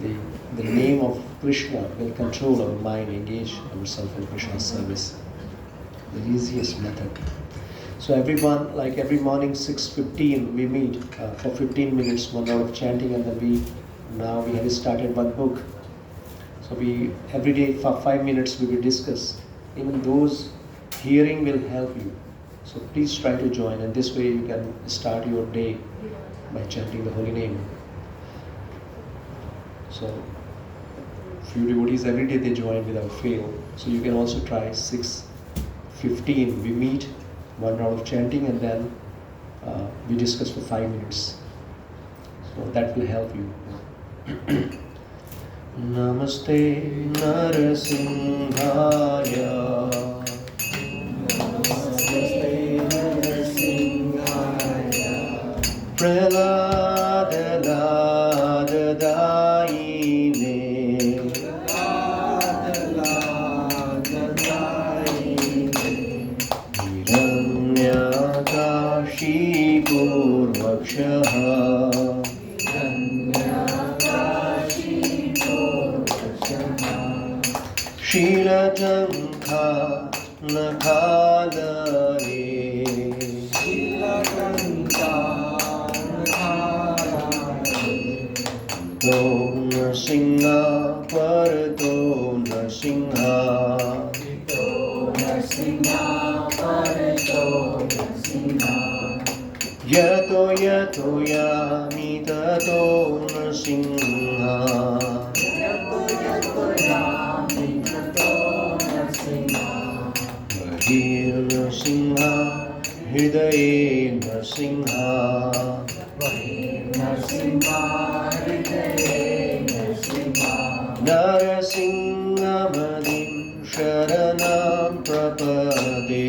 the name of Krishna will control our mind, engage ourselves in Krishna's service. The easiest method. So everyone, like every morning 6:15, we meet for 15 minutes, 1 hour of chanting, and then we have started one book. So we every day for 5 minutes we will discuss. Even those hearing will help you. So please try to join, and this way you can start your day by chanting the holy name. So few devotees every day they join without fail. So you can also try 6:15. We meet, 1 hour of chanting, and then we discuss for 5 minutes. So that will help you. Namaste Narasimhaya. Namaste Narasimhaya. Pralada Lada Daine. Pralada Lada Daine. Hiranyakashi Purvakshaha. Shilakantha Nakhalare. Shilakantha Nakhalare. To Narsingha Parato Narsingha. To Narsingha Parato Narsingha. Yato Yato Yami Tato Narsingha. Yato Yato Yami Hir Narsingha, Hridaye Narsingha. Narasimhamadiं sharanam prapade.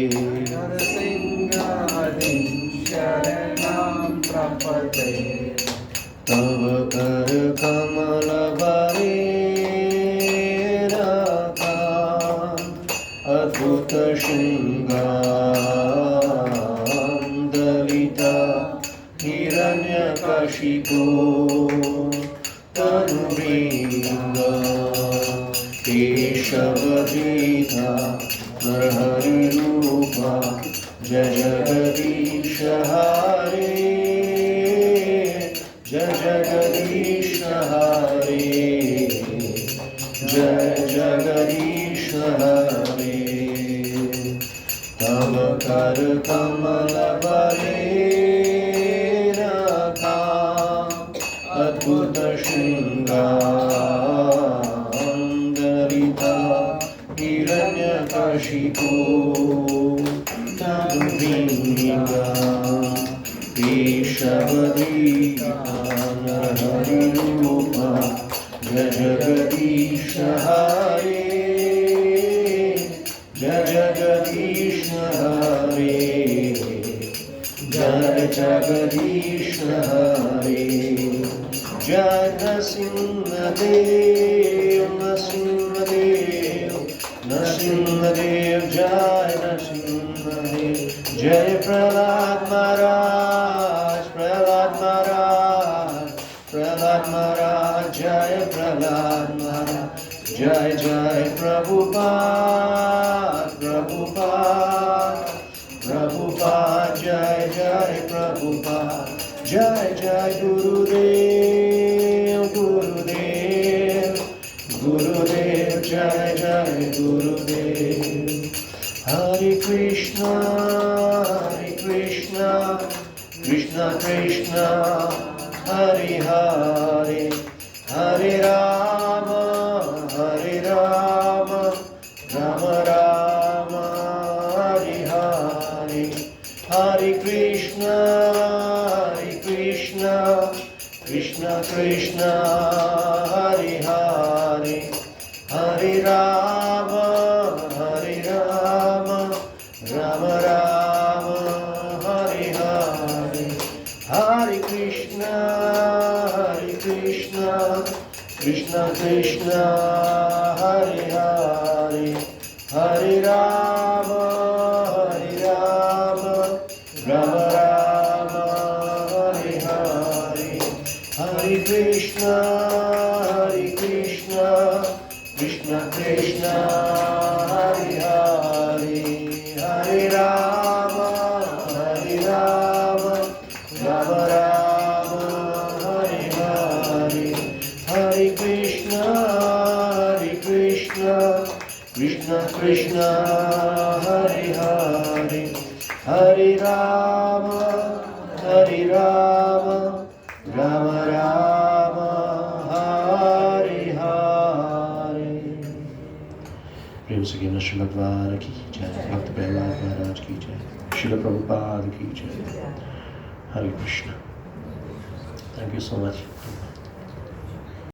Tava kar kamala varena adbhuta shringam dalita hiranyakashipo tanuvringa keshavadita narhari rupa jajagadisha hare Jagadish Hare Jai Jagadish Hare Tava Kar Kamala Varena Adbhuta Shringam Dalita Hiranyakashipo Tanuvringa Keshavadita Narhari Rupa Jagadish Hare Jagadish Hare Jai Jagadish Hare Jai Narasimhadev Narasimhadev Narasimhadev Jai Narasimhadev Jai Prahlad Maharaj Prahlad Maharaj Prahlad Maharaj Jai Prahlad Maharaj Jai Jai Prabhupada Prabhupada Prabhupada Jai Jai Prabhupada Jai Jai Gurudev Gurudev Gurudev Jai Jai Gurudev Hare Krishna Krishna Krishna Hare Hare Hare Rama Rama Rama Hare Hare Hare Krishna Krishna Krishna Hare Hare Hare Rama Rama Rama Hare Hare Hare Krishna Krishna Krishna Hare Hare Hare Rama Rama Rama Hare Hare Hare Krishna Krishna Krishna Hare Hare Hare Rama Rama Rama Hare Hare Hare Krishna Krishna Krishna Hare Hare Hare Rama Rama Rama Hare Hare. प्रेम से कहना श्री भगवान की जय, भक्त प्रहलाद महाराज की जय, श्रील प्रभुपाद की जय. Hare Krishna. Thank you so much.